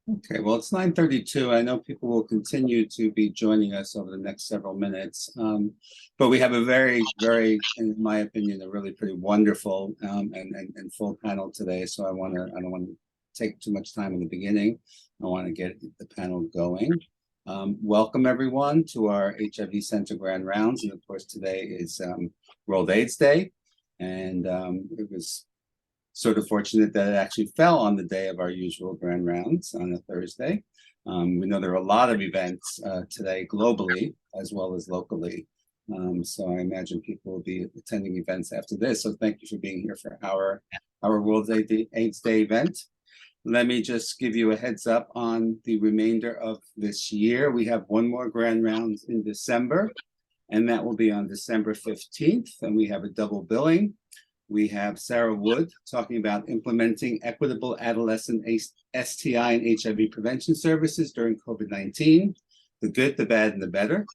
Okay, well, it's 9:32. I know people will continue to be joining us over the next several minutes. But we have a very, in my opinion, a really pretty wonderful and full panel today. So I don't want to take too much time in the beginning. I want to get the panel going. Welcome everyone to our HIV Center Grand Rounds. And of course, today is World AIDS Day. And it was sort of fortunate that it actually fell on the day of our usual grand rounds on a Thursday. We know there are a lot of events today globally as well as locally. So I imagine people will be attending events after this. So thank you for being here for our World AIDS Day event. Let me just give you a heads up on the remainder of this year. We have one more grand round in December, and that will be on December 15th, and we have a double billing. We have Sarah Wood talking about implementing equitable adolescent STI and HIV prevention services during COVID-19, the good, the bad, and the better.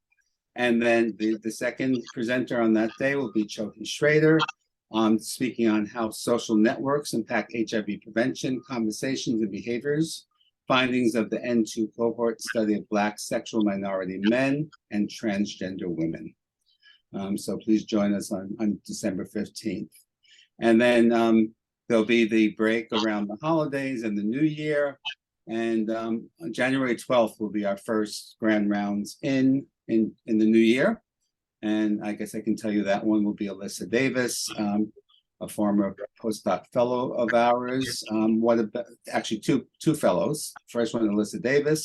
And then the second presenter on that day will be Chohi Schrader, speaking on how social networks impact HIV prevention, conversations, and behaviors, findings of the N2 cohort study of Black sexual minority men and transgender women. So please join us on December 15th. And then there'll be the break around the holidays and the new year. And January 12th will be our first grand rounds in the new year. And I guess I can tell you that one will be Alyssa Davis, a former postdoc fellow of ours. Actually two fellows. First one, Alyssa Davis.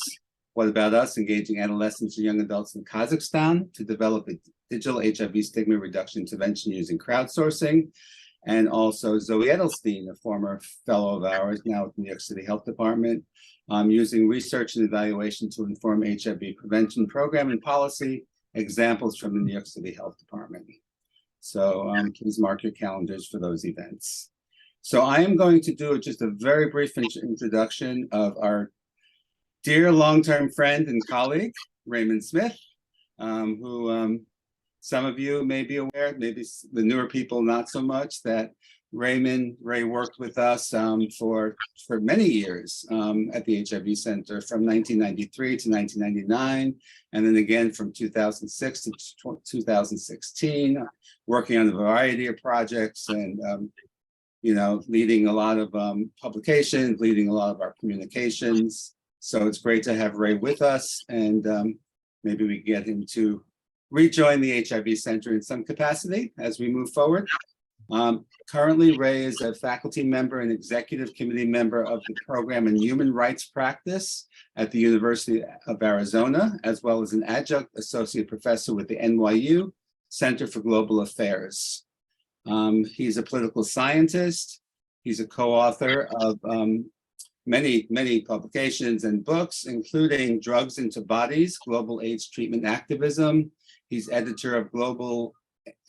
What about us engaging adolescents and young adults in Kazakhstan to develop a digital HIV stigma reduction intervention using crowdsourcing? And also Zoe Edelstein, a former fellow of ours, now at the New York City Health Department, using research and evaluation to inform HIV prevention program and policy, examples from the New York City Health Department. So please mark your calendars for those events. So I am going to do just a very brief introduction of our dear long-term friend and colleague, Raymond Smith, who some of you may be aware, maybe the newer people not so much, that Ray worked with us for many years at the HIV Center from 1993 to 1999, and then again from 2006 to 2016, working on a variety of projects and leading a lot of publications, leading a lot of our communications. So it's great to have Ray with us, and maybe we can get him to rejoin the HIV Center in some capacity as we move forward. Currently, Ray is a faculty member and executive committee member of the program in human rights practice at the University of Arizona, as well as an adjunct associate professor with the NYU Center for Global Affairs. He's a political scientist. He's a co-author of many publications and books, including Drugs into Bodies, Global AIDS Treatment Activism. He's editor of Global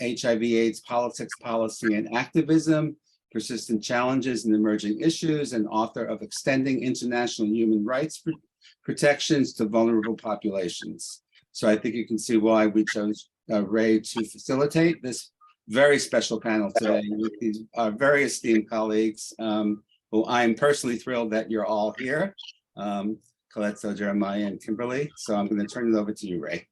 HIV/AIDS Politics, Policy, and Activism, Persistent Challenges and Emerging Issues, and author of Extending International Human Rights Protections to Vulnerable Populations. So I think you can see why we chose Ray to facilitate this very special panel today with these very esteemed colleagues, who I'm personally thrilled that you're all here, Keletso, Jeremiah, and Kimberleigh. So I'm going to turn it over to you, Ray.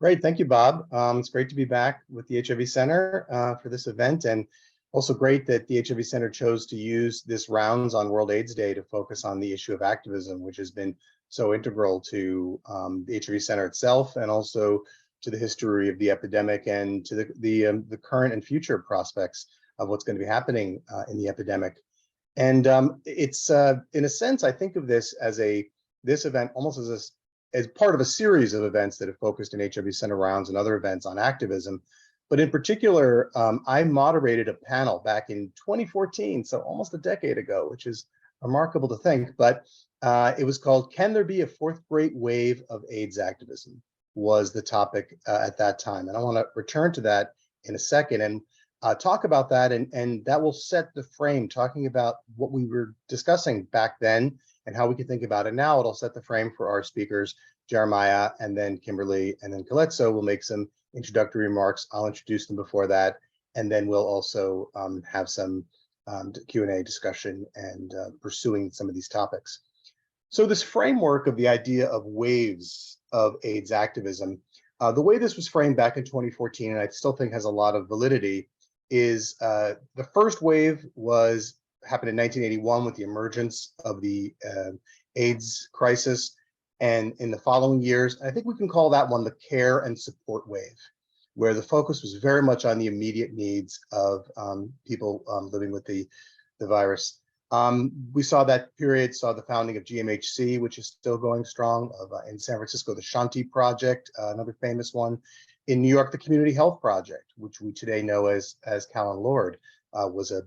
Great, thank you, Bob. It's great to be back with the HIV Center for this event, and also great that the HIV Center chose to use this rounds on World AIDS Day to focus on the issue of activism, which has been so integral to the HIV Center itself, and also to the history of the epidemic and to the current and future prospects of what's going to be happening in the epidemic. And it's in a sense, I think of this as this event almost as part of a series of events that have focused in HIV Center rounds and other events on activism. But in particular, I moderated a panel back in 2014, so almost a decade ago, which is remarkable to think. But it was called "Can There Be a Fourth Great Wave of AIDS Activism?" was the topic at that time. And I want to return to that in a second and talk about that. And that will set the frame, talking about what we were discussing back then and how we can think about it now. It'll set the frame for our speakers, Jeremiah, and then Kimberleigh, and then Keletso will make some introductory remarks. I'll introduce them before that, and then we'll also have some Q&A discussion and pursuing some of these topics. So this framework of the idea of waves of AIDS activism, the way this was framed back in 2014, and I still think has a lot of validity, is the first wave happened in 1981 with the emergence of the AIDS crisis. And in the following years, I think we can call that one the care and support wave, where the focus was very much on the immediate needs of people living with the virus. We saw that period, saw the founding of GMHC, which is still going strong, in San Francisco, the Shanti Project, another famous one. In New York, the Community Health Project, which we today know as Callan Lord, was a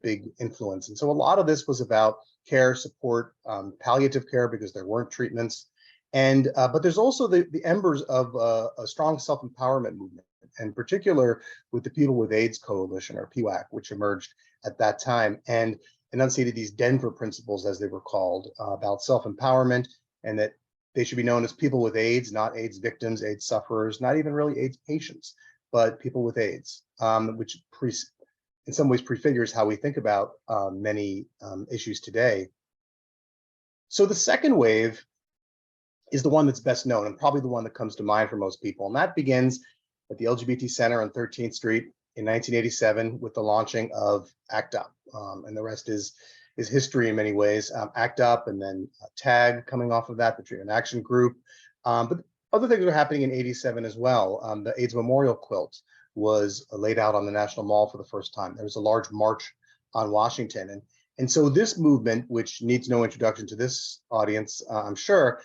big influence. And so a lot of this was about care, support, palliative care, because there weren't treatments. And but there's also the embers of a strong self-empowerment movement, in particular with the People with AIDS Coalition, or PWAC, which emerged at that time and enunciated these Denver principles, as they were called, about self-empowerment, and that they should be known as people with AIDS, not AIDS victims, AIDS sufferers, not even really AIDS patients, but people with AIDS, which in some ways prefigures how we think about many issues today. So the second wave is the one that's best known, and probably the one that comes to mind for most people. And that begins at the LGBT Center on 13th Street in 1987 with the launching of ACT UP. And the rest is history in many ways. ACT UP, and then TAG coming off of that, the Treatment Action Group. But other things were happening in 87 as well. The AIDS Memorial Quilt was laid out on the National Mall for the first time. There was a large march on Washington. And so this movement, which needs no introduction to this audience, I'm sure,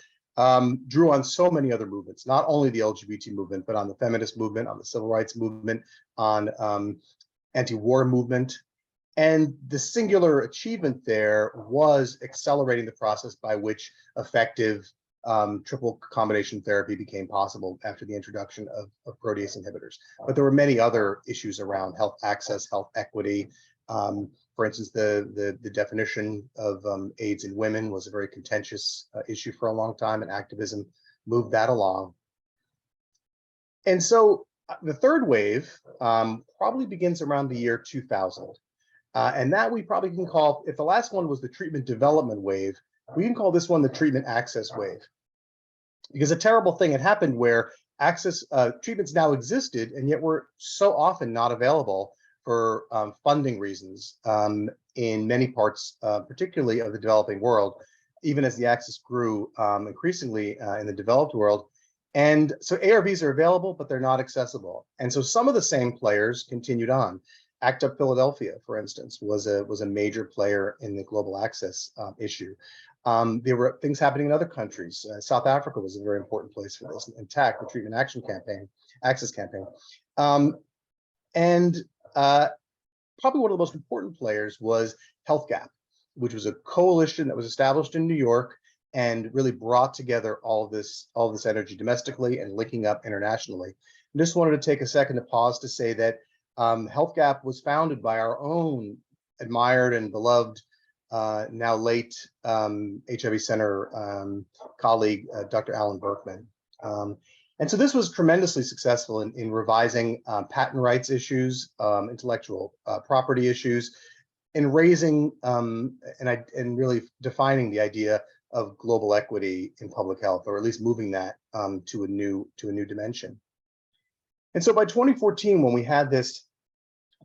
drew on so many other movements, not only the LGBT movement, but on the feminist movement, on the civil rights movement, on anti-war movement. And the singular achievement there was accelerating the process by which effective triple combination therapy became possible after the introduction of protease inhibitors. But there were many other issues around health access, health equity. For instance, the definition of AIDS in women was a very contentious issue for a long time, and activism moved that along. And so the third wave probably begins around the year 2000. And that we probably can call, if the last one was the treatment development wave, we can call this one the treatment access wave. Because a terrible thing had happened where treatments now existed, and yet were so often not available for funding reasons in many parts, particularly of the developing world, even as the access grew increasingly in the developed world. And so ARVs are available, but they're not accessible. And so some of the same players continued on. ACT UP Philadelphia, for instance, was a major player in the global access issue. There were things happening in other countries. South Africa was a very important place for this, and TAC, the Treatment Action Campaign, Access Campaign. Probably one of the most important players was HealthGap, which was a coalition that was established in New York and really brought together all this energy domestically and linking up internationally. I just wanted to take a second to pause to say that HealthGap was founded by our own admired and beloved, now late HIV Center colleague, Dr. Alan Berkman. And so this was tremendously successful in revising patent rights issues, intellectual property issues, in raising and really defining the idea of global equity in public health, or at least moving that to a new dimension. And so by 2014, when we had this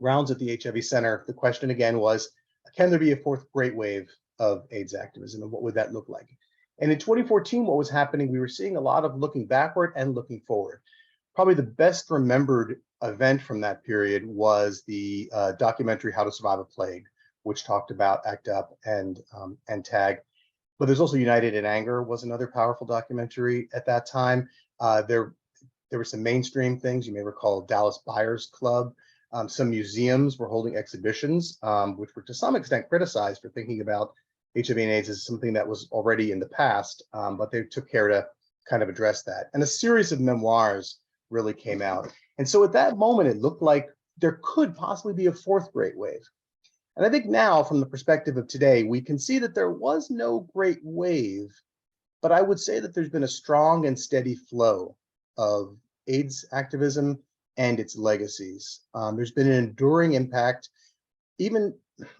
rounds at the HIV Center, the question again was, can there be a fourth great wave of AIDS activism, and what would that look like? And in 2014, what was happening, we were seeing a lot of looking backward and looking forward. Probably the best remembered event from that period was the documentary How to Survive a Plague, which talked about ACT UP and TAG. But there's also United in Anger was another powerful documentary at that time. There were some mainstream things. You may recall Dallas Buyers Club. Some museums were holding exhibitions, which were to some extent criticized for thinking about HIV and AIDS as something that was already in the past, but they took care to kind of address that. And a series of memoirs really came out. And so at that moment, it looked like there could possibly be a fourth great wave. And I think now, from the perspective of today, we can see that there was no great wave, but I would say that there's been a strong and steady flow of AIDS activism and its legacies. There's been an enduring impact, even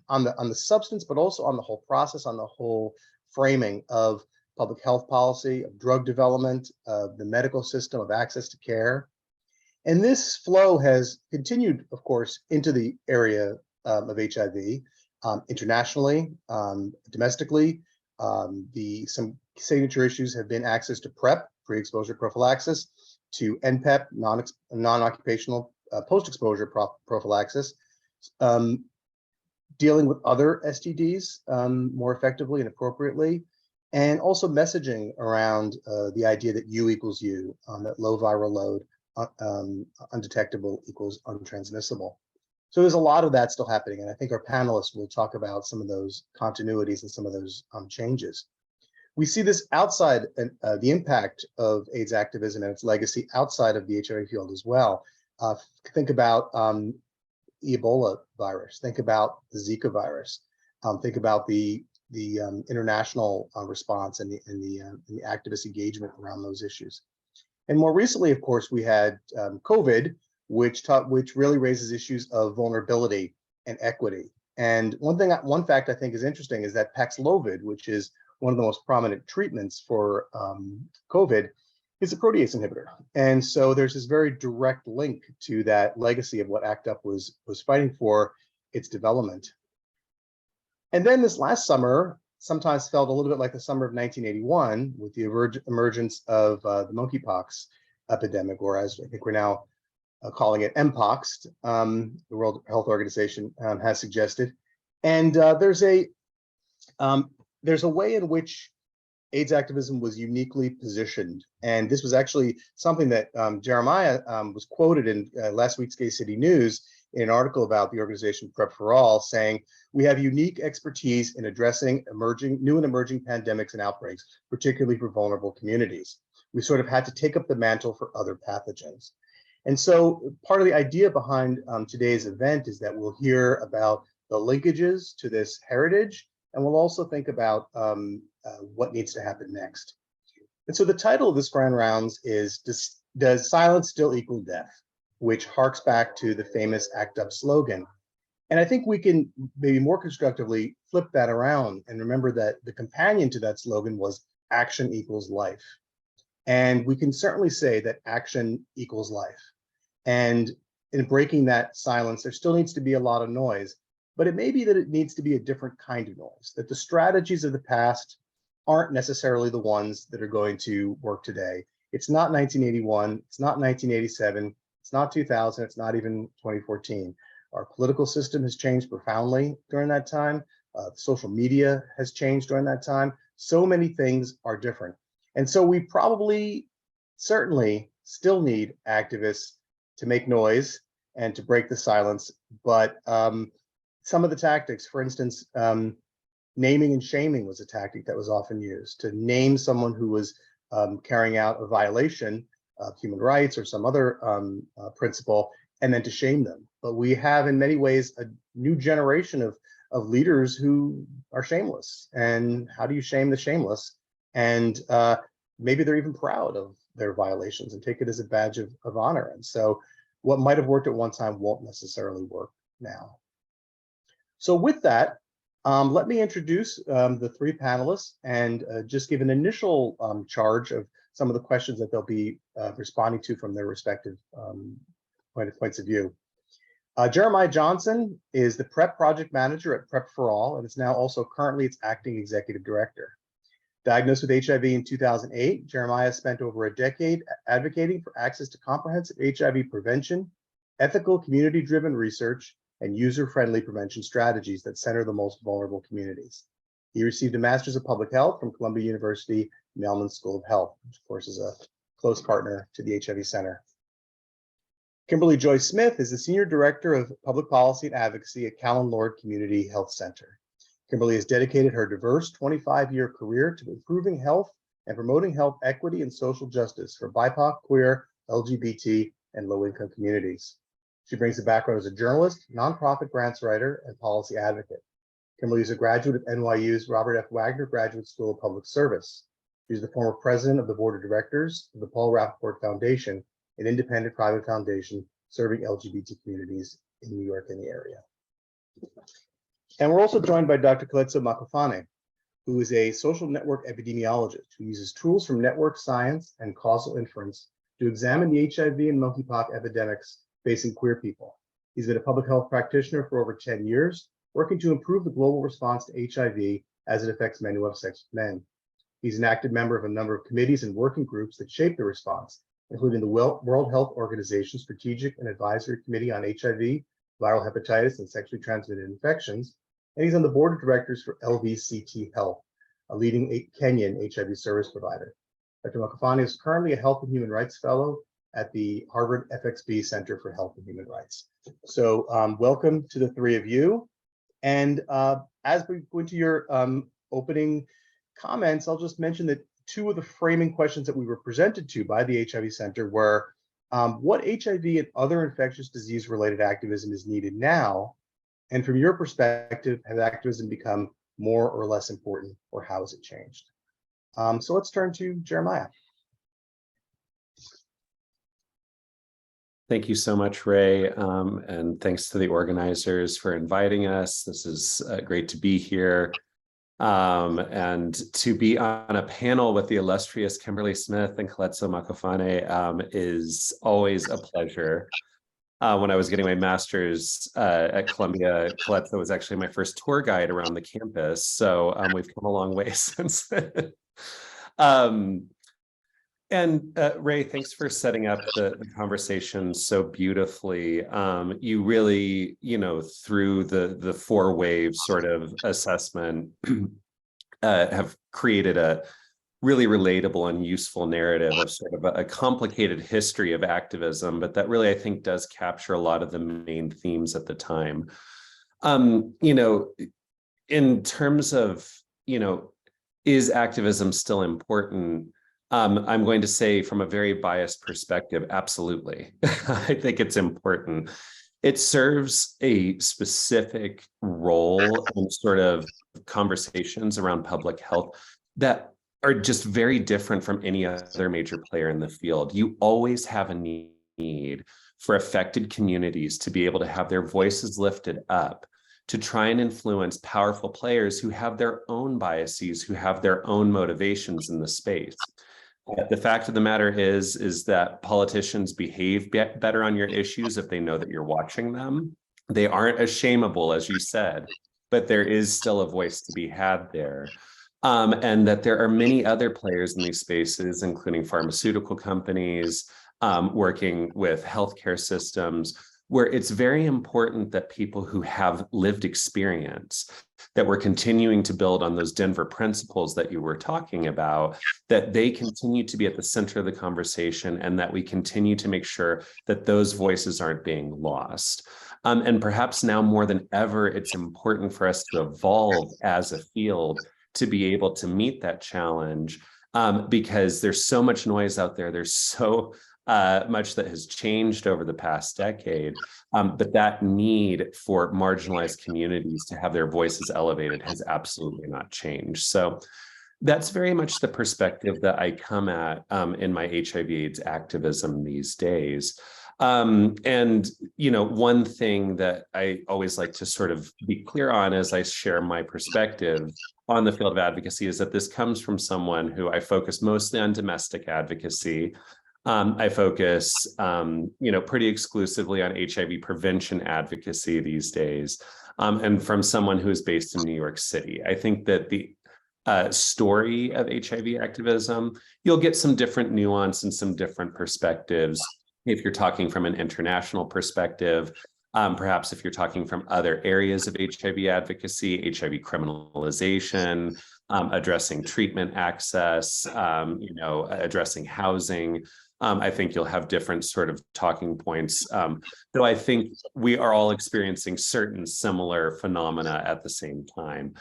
on the substance, but also on the whole process, on the whole framing of public health policy, of drug development, of the medical system, of access to care. And this flow has continued, of course, into the area of HIV, internationally, domestically. Some signature issues have been access to PrEP, pre-exposure prophylaxis, to NPEP, non-occupational post-exposure prophylaxis, dealing with other STDs more effectively and appropriately, and also messaging around the idea that U equals U, that low viral load, undetectable equals untransmissible. So there's a lot of that still happening, and I think our panelists will talk about some of those continuities and some of those changes. We see this outside the impact of AIDS activism and its legacy outside of the HIV field as well. Think about the Ebola virus. Think about the Zika virus. Think about the international response and the activist engagement around those issues. And more recently, of course, we had COVID, which really raises issues of vulnerability and equity. And one fact I think is interesting is that Paxlovid, which is one of the most prominent treatments for COVID, is a protease inhibitor. And so there's this very direct link to that legacy of what ACT UP was fighting for, its development. And then this last summer sometimes felt a little bit like the summer of 1981 with the emergence of the monkeypox epidemic, or as I think we're now calling it Mpox, the World Health Organization has suggested. And there's a way in which AIDS activism was uniquely positioned. And this was actually something that Jeremiah was quoted in last week's Gay City News in an article about the organization PrEP for All, saying, "We have unique expertise in addressing new and emerging pandemics and outbreaks, particularly for vulnerable communities. We sort of had to take up the mantle for other pathogens." And so part of the idea behind today's event is that we'll hear about the linkages to this heritage, and we'll also think about what needs to happen next. And so the title of this Grand Rounds is Does Silence Still Equal Death?, which harks back to the famous ACT UP slogan. And I think we can maybe more constructively flip that around and remember that the companion to that slogan was action equals life. And we can certainly say that action equals life. And in breaking that silence, there still needs to be a lot of noise, but it may be that it needs to be a different kind of noise, that the strategies of the past aren't necessarily the ones that are going to work today. It's not 1981, it's not 1987, it's not 2000, it's not even 2014. Our political system has changed profoundly during that time. Social media has changed during that time. So many things are different. And so we probably, certainly still need activists to make noise and to break the silence. But some of the tactics, for instance, naming and shaming was a tactic that was often used to name someone who was carrying out a violation of human rights or some other principle, and then to shame them. But we have in many ways a new generation of leaders who are shameless. And how do you shame the shameless? And maybe they're even proud of their violations and take it as a badge of honor. And so what might have worked at one time won't necessarily work now. So with that, let me introduce the three panelists and just give an initial charge of some of the questions that they'll be responding to from their respective points of view. Jeremiah Johnson is the PrEP project manager at PrEP for All, and is now also currently its acting executive director. Diagnosed with HIV in 2008, Jeremiah spent over a decade advocating for access to comprehensive HIV prevention, ethical community-driven research, and user-friendly prevention strategies that center the most vulnerable communities. He received a Master's of Public Health from Columbia University Mailman School of Health, which of course is a close partner to the HIV Center. Kimberleigh Joy Smith is the Senior Director of Public Policy and Advocacy at Callan Lord Community Health Center. Kimberleigh has dedicated her diverse 25-year career to improving health and promoting health equity and social justice for BIPOC, queer, LGBT, and low-income communities. She brings a background as a journalist, nonprofit grants writer, and policy advocate. Kimberleigh is a graduate of NYU's Robert F. Wagner Graduate School of Public Service. She's the former president of the board of directors of the Paul Rappaport Foundation, an independent private foundation serving LGBT communities in New York and the area. And we're also joined by Dr. Keletso Makofane. who is a social network epidemiologist who uses tools from network science and causal inference to examine the HIV and monkeypox epidemics facing queer people. He's been a public health practitioner for over 10 years, working to improve the global response to HIV as it affects men who have sex with men. He's an active member of a number of committees and working groups that shape the response, including the World Health Organization Strategic and Advisory Committee on HIV, viral hepatitis, and sexually transmitted infections. And he's on the board of directors for LVCT Health, a leading Kenyan HIV service provider. Dr. Makofane is currently a Health and Human Rights Fellow at the Harvard FXB Center for Health and Human Rights. So welcome to the three of you. And as we go into your opening comments, I'll just mention that two of the framing questions that we were presented to by the HIV Center were what HIV and other infectious disease-related activism is needed now? And from your perspective, has activism become more or less important, or how has it changed? So let's turn to Jeremiah. Thank you so much, Ray, and thanks to the organizers for inviting us. This is great to be here and to be on a panel with the illustrious Kimberleigh Smith and Keletso Makofane is always a pleasure. When I was getting my master's at Columbia, Keletso was actually my first tour guide around the campus, so we've come a long way since then. Ray, thanks for setting up the conversation so beautifully. You really, through the four wave sort of assessment, have created a really relatable and useful narrative of sort of a complicated history of activism, but that really, I think, does capture a lot of the main themes at the time. In terms of, is activism still important? I'm going to say from a very biased perspective, absolutely. I think it's important. It serves a specific role in sort of conversations around public health that are just very different from any other major player in the field. You always have a need for affected communities to be able to have their voices lifted up, to try and influence powerful players who have their own biases, who have their own motivations in the space. The fact of the matter is that politicians behave better on your issues if they know that you're watching them. They aren't as shameable, as you said, but there is still a voice to be had there. And that there are many other players in these spaces, including pharmaceutical companies, working with healthcare systems, where it's very important that people who have lived experience, that we're continuing to build on those Denver principles that you were talking about, that they continue to be at the center of the conversation and that we continue to make sure that those voices aren't being lost. And perhaps now more than ever, it's important for us to evolve as a field to be able to meet that challenge because there's so much noise out there. There's so much that has changed over the past decade, but that need for marginalized communities to have their voices elevated has absolutely not changed. So that's very much the perspective that I come at in my HIV/AIDS activism these days. And, one thing that I always like to sort of be clear on as I share my perspective on the field of advocacy is that this comes from someone who I focus mostly on domestic advocacy. I focus, pretty exclusively on HIV prevention advocacy these days, and from someone who is based in New York City. I think that the story of HIV activism, you'll get some different nuance and some different perspectives if you're talking from an international perspective. Perhaps if you're talking from other areas of HIV advocacy, HIV criminalization, addressing treatment access, addressing housing. I think you'll have different sort of talking points, though I think we are all experiencing certain similar phenomena at the same time.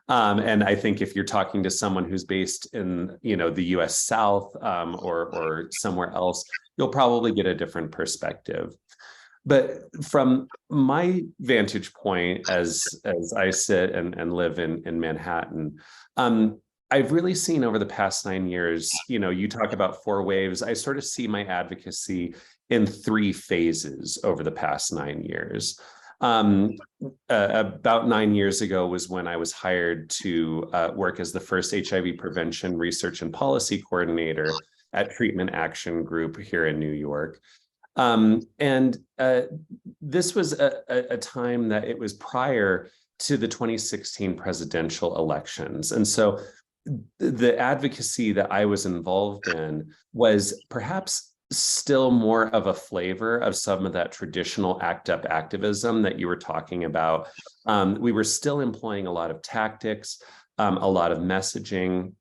And I think if you're talking to someone who's based in, the US South or somewhere else, you'll probably get a different perspective. But from my vantage point, as I sit and live in Manhattan, I've really seen over the past 9 years, you talk about four waves. I sort of see my advocacy in three phases over the past 9 years. About 9 years ago was when I was hired to work as the first HIV prevention research and policy coordinator at Treatment Action Group here in New York. This was a time that it was prior to the 2016 presidential elections. And so the advocacy that I was involved in was perhaps still more of a flavor of some of that traditional ACT UP activism that you were talking about. We were still employing a lot of tactics, a lot of messaging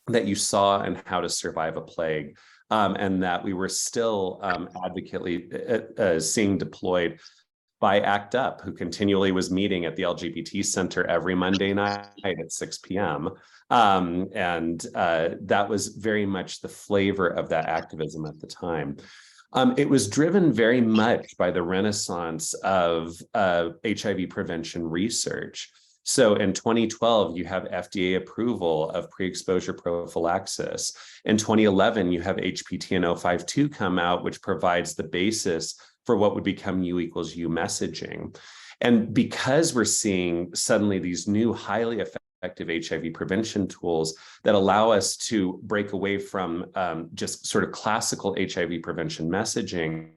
that you saw in How to Survive a Plague, and that we were still advocaately seeing deployed by ACT UP, who continually was meeting at the LGBT Center every Monday night at 6 p.m. That was very much the flavor of that activism at the time. It was driven very much by the renaissance of HIV prevention research. So in 2012, you have FDA approval of pre-exposure prophylaxis. In 2011, you have HPTN 052 come out, which provides the basis for what would become U equals U messaging. And because we're seeing suddenly these new highly effective HIV prevention tools that allow us to break away from just sort of classical HIV prevention messaging,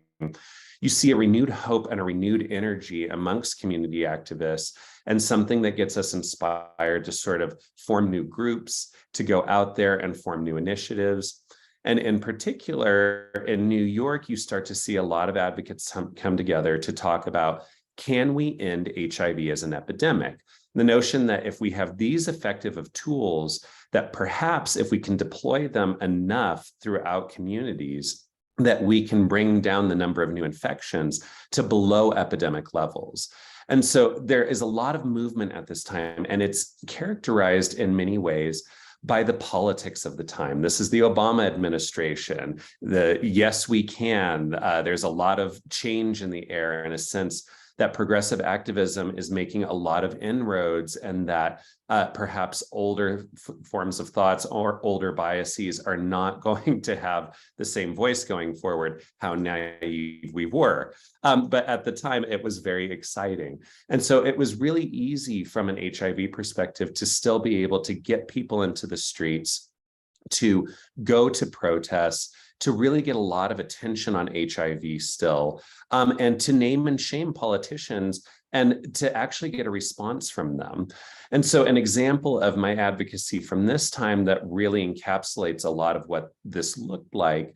you see a renewed hope and a renewed energy amongst community activists, and something that gets us inspired to sort of form new groups, to go out there and form new initiatives. And in particular, in New York, you start to see a lot of advocates come together to talk about, can we end HIV as an epidemic? The notion that if we have these effective of tools, that perhaps if we can deploy them enough throughout communities, that we can bring down the number of new infections to below epidemic levels. And so there is a lot of movement at this time, and it's characterized in many ways by the politics of the time. This is the Obama administration. The yes, we can. There's a lot of change in the air, in a sense that progressive activism is making a lot of inroads, and that perhaps older forms of thoughts or older biases are not going to have the same voice going forward. How naive we were. But at the time, it was very exciting. And so it was really easy from an HIV perspective to still be able to get people into the streets, to go to protests, to really get a lot of attention on HIV still, and to name and shame politicians, and to actually get a response from them. And so an example of my advocacy from this time that really encapsulates a lot of what this looked like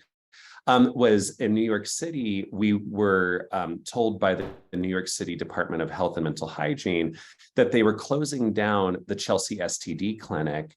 was in New York City. We were told by the New York City Department of Health and Mental Hygiene that they were closing down the Chelsea STD clinic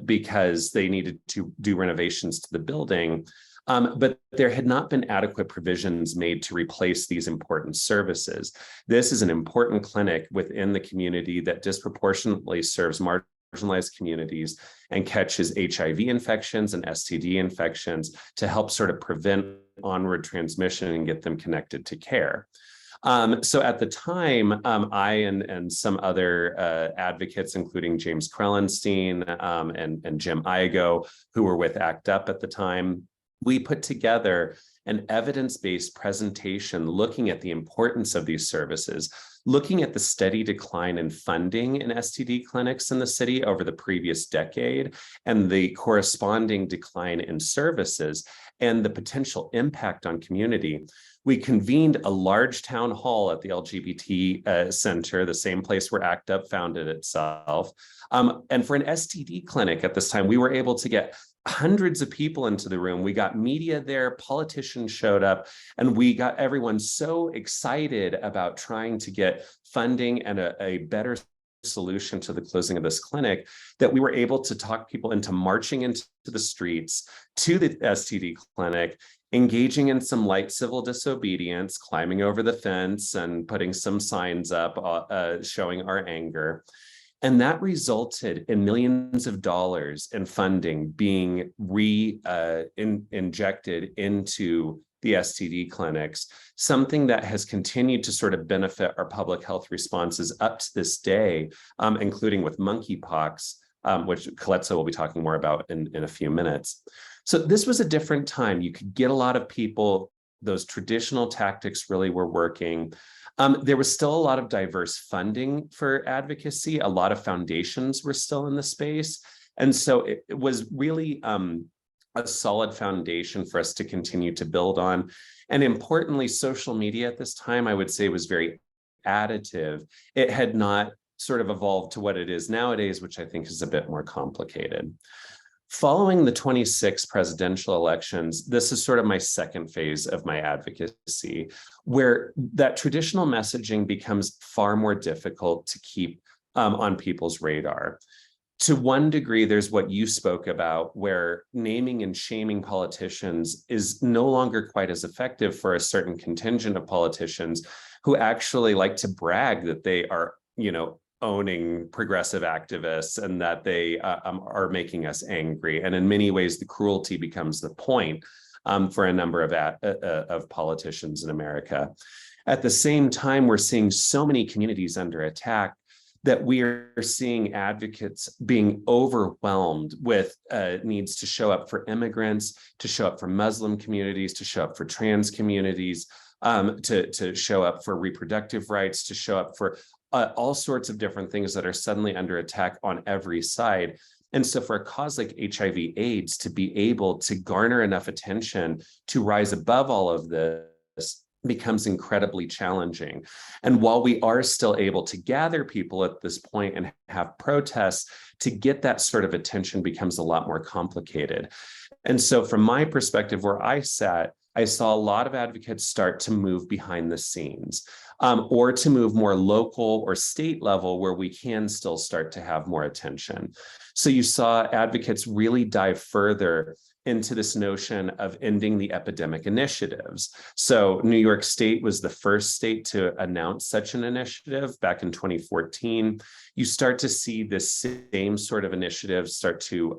because they needed to do renovations to the building. But there had not been adequate provisions made to replace these important services. This is an important clinic within the community that disproportionately serves marginalized communities and catches HIV infections and STD infections to help sort of prevent onward transmission and get them connected to care. So at the time, I and some other advocates, including James Krellenstein and Jim Igo, who were with ACT UP at the time, we put together an evidence-based presentation looking at the importance of these services, looking at the steady decline in funding in STD clinics in the city over the previous decade, and the corresponding decline in services and the potential impact on community. We convened a large town hall at the LGBT Center, the same place where ACT UP founded itself. And for an STD clinic at this time, we were able to get hundreds of people into the room. We got media there, politicians showed up, and we got everyone so excited about trying to get funding and a better solution to the closing of this clinic that we were able to talk people into marching into the streets to the STD clinic, engaging in some light civil disobedience, climbing over the fence and putting some signs up showing our anger. And that resulted in millions of dollars in funding being injected into the STD clinics, something that has continued to sort of benefit our public health responses up to this day, including with monkeypox, which Keletso will be talking more about in a few minutes. So this was a different time. You could get a lot of people. Those traditional tactics really were working. There was still a lot of diverse funding for advocacy. A lot of foundations were still in the space. And so it was really a solid foundation for us to continue to build on. And importantly, social media at this time, I would say, was very additive. It had not sort of evolved to what it is nowadays, which I think is a bit more complicated. Following the 26 presidential elections, this is sort of my second phase of my advocacy, where that traditional messaging becomes far more difficult to keep on people's radar. To one degree, there's what you spoke about, where naming and shaming politicians is no longer quite as effective for a certain contingent of politicians who actually like to brag that they are, owning progressive activists and that they are making us angry. And in many ways, the cruelty becomes the point for a number of politicians in America. At the same time, we're seeing so many communities under attack that we are seeing advocates being overwhelmed with needs to show up for immigrants, to show up for Muslim communities, to show up for trans communities, to show up for reproductive rights, to show up for all sorts of different things that are suddenly under attack on every side. And so for a cause like HIV/AIDS to be able to garner enough attention to rise above all of this becomes incredibly challenging. And while we are still able to gather people at this point and have protests, to get that sort of attention becomes a lot more complicated. And so from my perspective, where I sat, I saw a lot of advocates start to move behind the scenes, or to move more local or state level where we can still start to have more attention. So you saw advocates really dive further into this notion of ending the epidemic initiatives. So New York State was the first state to announce such an initiative back in 2014. You start to see this same sort of initiative start to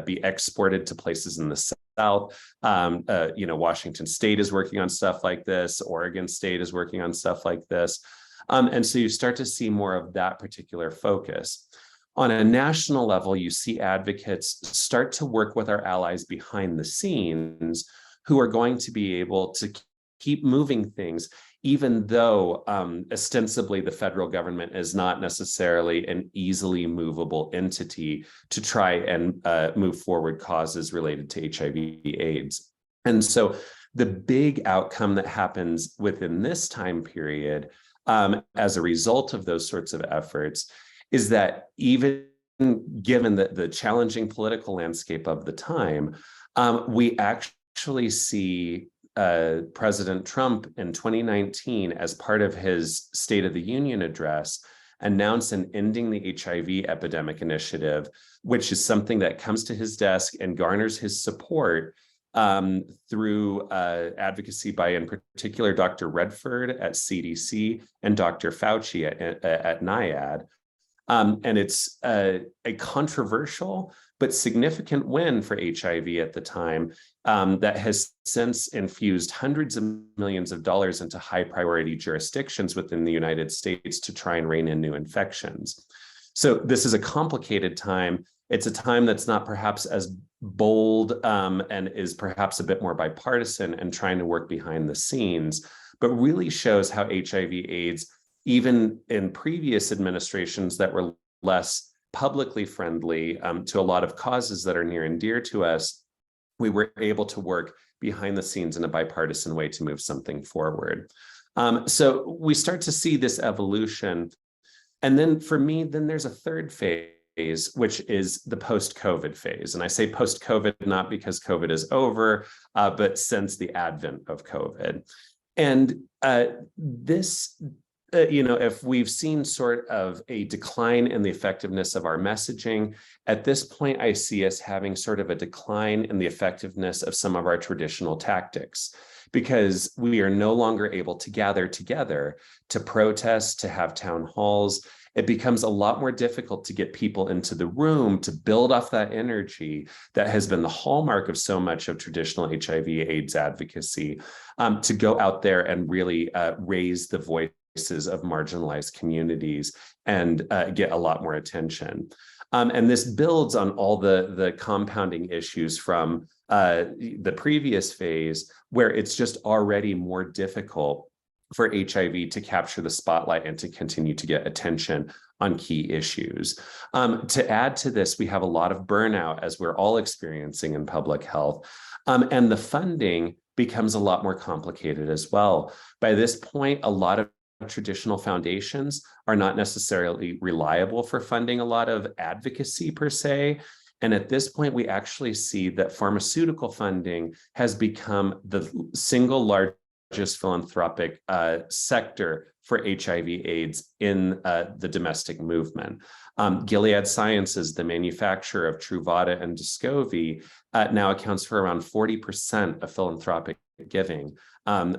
be exported to places in the South. Washington State is working on stuff like this. Oregon State is working on stuff like this. And so you start to see more of that particular focus. On a national level, you see advocates start to work with our allies behind the scenes who are going to be able to keep moving things, even though ostensibly the federal government is not necessarily an easily movable entity to try and move forward causes related to HIV/AIDS. And so the big outcome that happens within this time period as a result of those sorts of efforts is that even given the challenging political landscape of the time, we actually see President Trump in 2019, as part of his State of the Union address, announce an Ending the HIV Epidemic initiative, which is something that comes to his desk and garners his support through advocacy by, in particular, Dr. Redford at CDC and Dr. Fauci at NIAID. And it's a controversial but significant win for HIV at the time that has since infused hundreds of millions of dollars into high priority jurisdictions within the United States to try and rein in new infections. So this is a complicated time. It's a time that's not perhaps as bold and is perhaps a bit more bipartisan and trying to work behind the scenes, but really shows how HIV/AIDS, even in previous administrations that were less publicly friendly to a lot of causes that are near and dear to us, we were able to work behind the scenes in a bipartisan way to move something forward. So we start to see this evolution. And then for me, then there's a third phase, which is the post-COVID phase. And I say post-COVID not because COVID is over, but since the advent of COVID. And this, if we've seen sort of a decline in the effectiveness of our messaging, at this point, I see us having sort of a decline in the effectiveness of some of our traditional tactics, because we are no longer able to gather together to protest, to have town halls. It becomes a lot more difficult to get people into the room to build off that energy that has been the hallmark of so much of traditional HIV/AIDS advocacy, to go out there and really raise the voices of marginalized communities and get a lot more attention. And this builds on all the compounding issues from the previous phase, where it's just already more difficult for HIV to capture the spotlight and to continue to get attention on key issues. To add to this, we have a lot of burnout, as we're all experiencing in public health, and the funding becomes a lot more complicated as well. By this point, a lot of traditional foundations are not necessarily reliable for funding a lot of advocacy per se. And at this point, we actually see that pharmaceutical funding has become the single largest philanthropic sector for HIV/AIDS in the domestic movement. Gilead Sciences, the manufacturer of Truvada and Descovy, now accounts for around 40% of philanthropic giving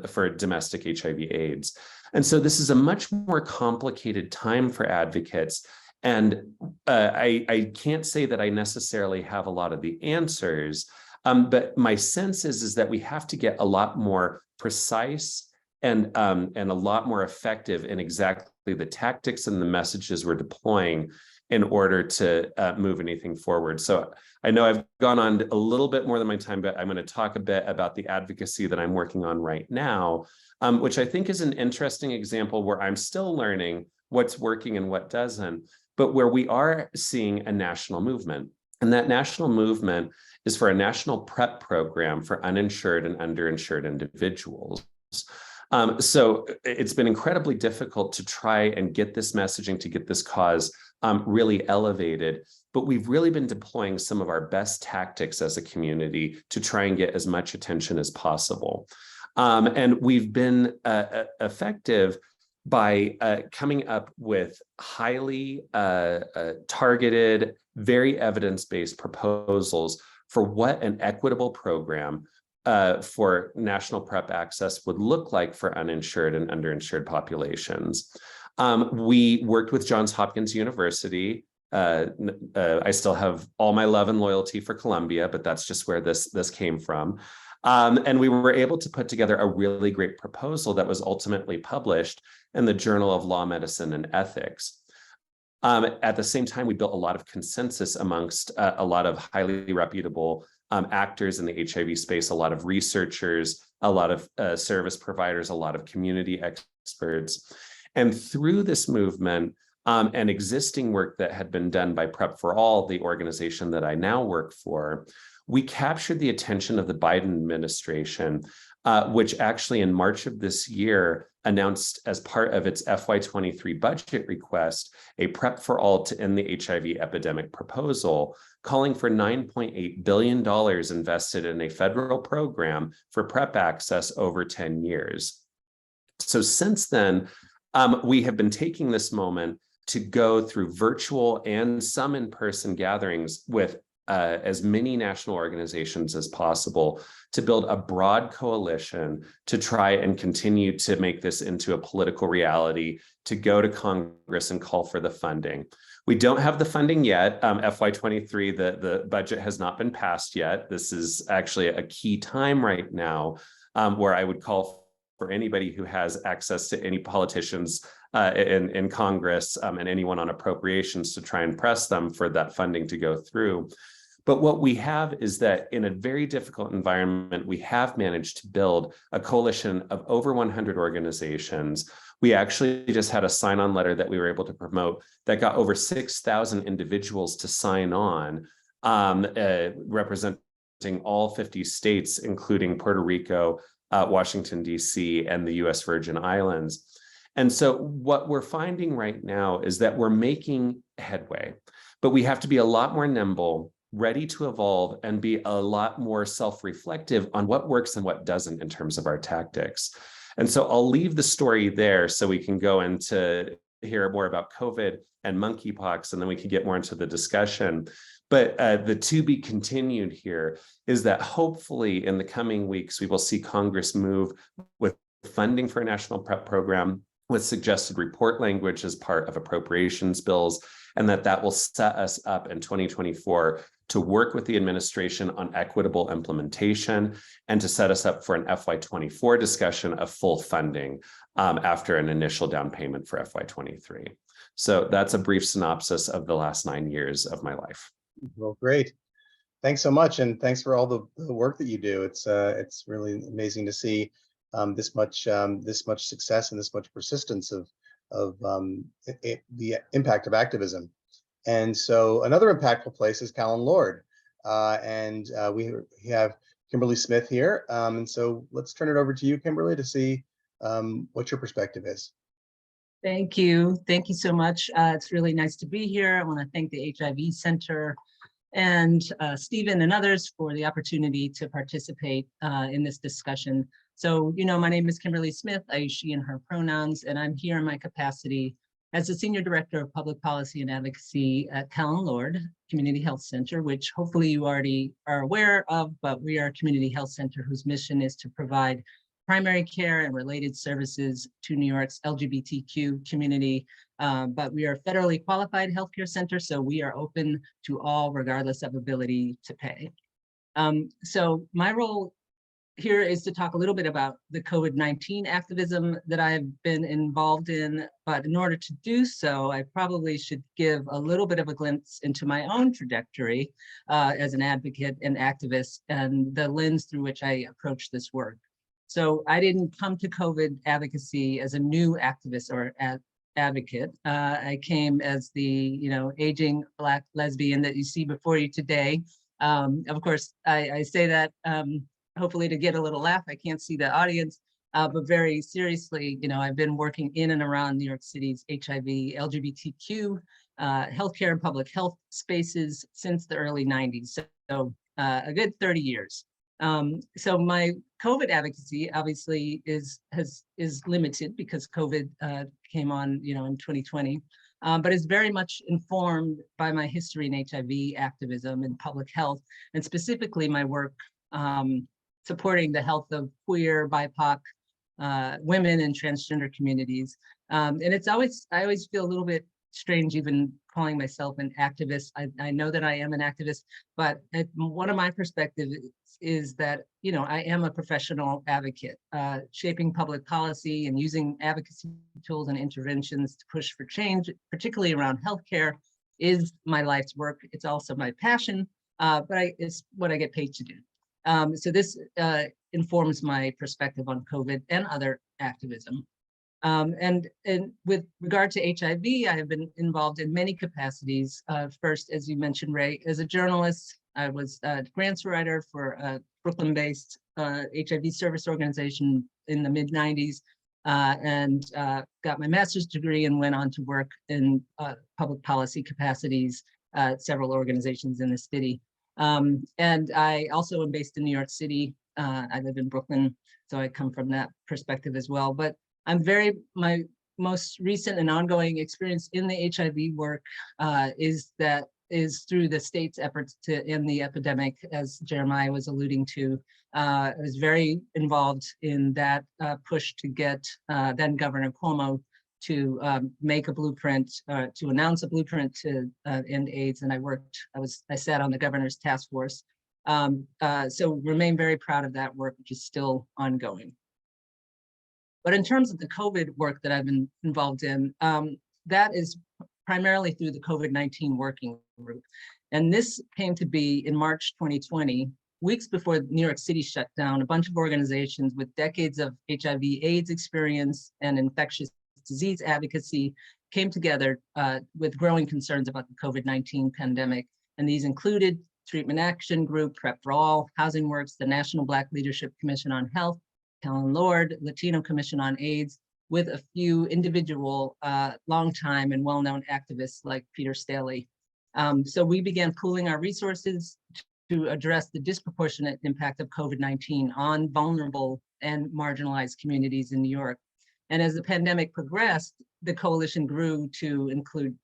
for domestic HIV/AIDS. And so this is a much more complicated time for advocates. And I can't say that I necessarily have a lot of the answers, but my sense is that we have to get a lot more precise and a lot more effective in exactly the tactics and the messages we're deploying in order to move anything forward. So I know I've gone on a little bit more than my time, but I'm going to talk a bit about the advocacy that I'm working on right now, which I think is an interesting example where I'm still learning what's working and what doesn't, but where we are seeing a national movement. And that national movement is for a national PrEP program for uninsured and underinsured individuals. So it's been incredibly difficult to try and get this messaging, to get this cause really elevated, but we've really been deploying some of our best tactics as a community to try and get as much attention as possible. And we've been effective by coming up with highly targeted, very evidence-based proposals for what an equitable program for national PrEP access would look like for uninsured and underinsured populations. We worked with Johns Hopkins University. I still have all my love and loyalty for Columbia, but that's just where this came from. And we were able to put together a really great proposal that was ultimately published in the Journal of Law, Medicine, and Ethics. At the same time, we built a lot of consensus amongst a lot of highly reputable actors in the HIV space, a lot of researchers, a lot of service providers, a lot of community experts. And through this movement and existing work that had been done by PrEP for All, the organization that I now work for, we captured the attention of the Biden administration, which actually in March of this year announced as part of its FY23 budget request, a PrEP for All to end the HIV epidemic proposal, calling for $9.8 billion invested in a federal program for PrEP access over 10 years. So since then, we have been taking this moment to go through virtual and some in-person gatherings with as many national organizations as possible to build a broad coalition to try and continue to make this into a political reality, to go to Congress and call for the funding. We don't have the funding yet. FY23, the budget has not been passed yet. This is actually a key time right now where I would call for anybody who has access to any politicians in Congress and anyone on appropriations to try and press them for that funding to go through. But what we have is that in a very difficult environment, we have managed to build a coalition of over 100 organizations. We actually just had a sign-on letter that we were able to promote that got over 6,000 individuals to sign on, representing all 50 states, including Puerto Rico, Washington, D.C., and the U.S. Virgin Islands. And so what we're finding right now is that we're making headway, but we have to be a lot more nimble, ready to evolve, and be a lot more self-reflective on what works and what doesn't in terms of our tactics. And so I'll leave the story there so we can go into hear more about COVID and monkeypox, and then we can get more into the discussion. But the to be continued here is that hopefully in the coming weeks, we will see Congress move with funding for a national PrEP program with suggested report language as part of appropriations bills, and that will set us up in 2024 to work with the administration on equitable implementation and to set us up for an FY24 discussion of full funding after an initial down payment for FY23. So that's a brief synopsis of the last 9 years of my life. Well, great. Thanks so much. And thanks for all the work that you do. It's really amazing to see. this much success and this much persistence of the impact of activism. And so another impactful place is Callan Lord, and we have Kimberleigh Smith here. And so let's turn it over to you, Kimberleigh, to see what your perspective is. Thank you. Thank you so much. It's really nice to be here. I want to thank the HIV Center and Stephen and others for the opportunity to participate in this discussion. So, my name is Kimberleigh Smith. I use she and her pronouns, and I'm here in my capacity as the Senior Director of Public Policy and Advocacy at Callan Lord Community Health Center, which hopefully you already are aware of, but we are a community health center whose mission is to provide primary care and related services to New York's LGBTQ community. But we are a federally qualified healthcare center, so we are open to all regardless of ability to pay. So my role here is to talk a little bit about the COVID-19 activism that I've been involved in, but in order to do so, I probably should give a little bit of a glimpse into my own trajectory as an advocate and activist and the lens through which I approach this work. So I didn't come to COVID advocacy as a new activist or advocate. I came as the aging Black lesbian that you see before you today. Of course, I say that hopefully to get a little laugh. I can't see the audience, but very seriously, I've been working in and around New York City's HIV, LGBTQ, healthcare and public health spaces since the early 90s. So a good 30 years. So my COVID advocacy obviously is limited because COVID came on, in 2020, but is very much informed by my history in HIV activism and public health, and specifically my work supporting the health of queer, BIPOC, women and transgender communities. And I always feel a little bit strange even calling myself an activist. I know that I am an activist, but one of my perspectives is that, I am a professional advocate, shaping public policy and using advocacy tools and interventions to push for change, particularly around healthcare, is my life's work. It's also my passion, but it's what I get paid to do. So this informs my perspective on COVID and other activism. And with regard to HIV, I have been involved in many capacities. First, as you mentioned, Ray, as a journalist, I was a grants writer for a Brooklyn-based HIV service organization in the mid-90s, and got my master's degree and went on to work in public policy capacities at several organizations in the city. And I also am based in New York City. I live in Brooklyn, so I come from that perspective as well. But my most recent and ongoing experience in the HIV work is through the state's efforts to end the epidemic, as Jeremiah was alluding to. I was very involved in that push to get then Governor Cuomo to make a blueprint, to announce a blueprint to end AIDS, and I sat on the governor's task force. So remain very proud of that work, which is still ongoing. But in terms of the COVID work that I've been involved in, that is primarily through the COVID-19 working group. And this came to be in March 2020, weeks before New York City shut down. A bunch of organizations with decades of HIV/AIDS experience and infectious disease advocacy came together with growing concerns about the COVID-19 pandemic. And these included Treatment Action Group, PrEP for All, Housing Works, the National Black Leadership Commission on Health, Callan Lord, Latino Commission on AIDS, with a few individual longtime and well-known activists like Peter Staley. So we began pooling our resources to address the disproportionate impact of COVID-19 on vulnerable and marginalized communities in New York. And as the pandemic progressed, the coalition grew to include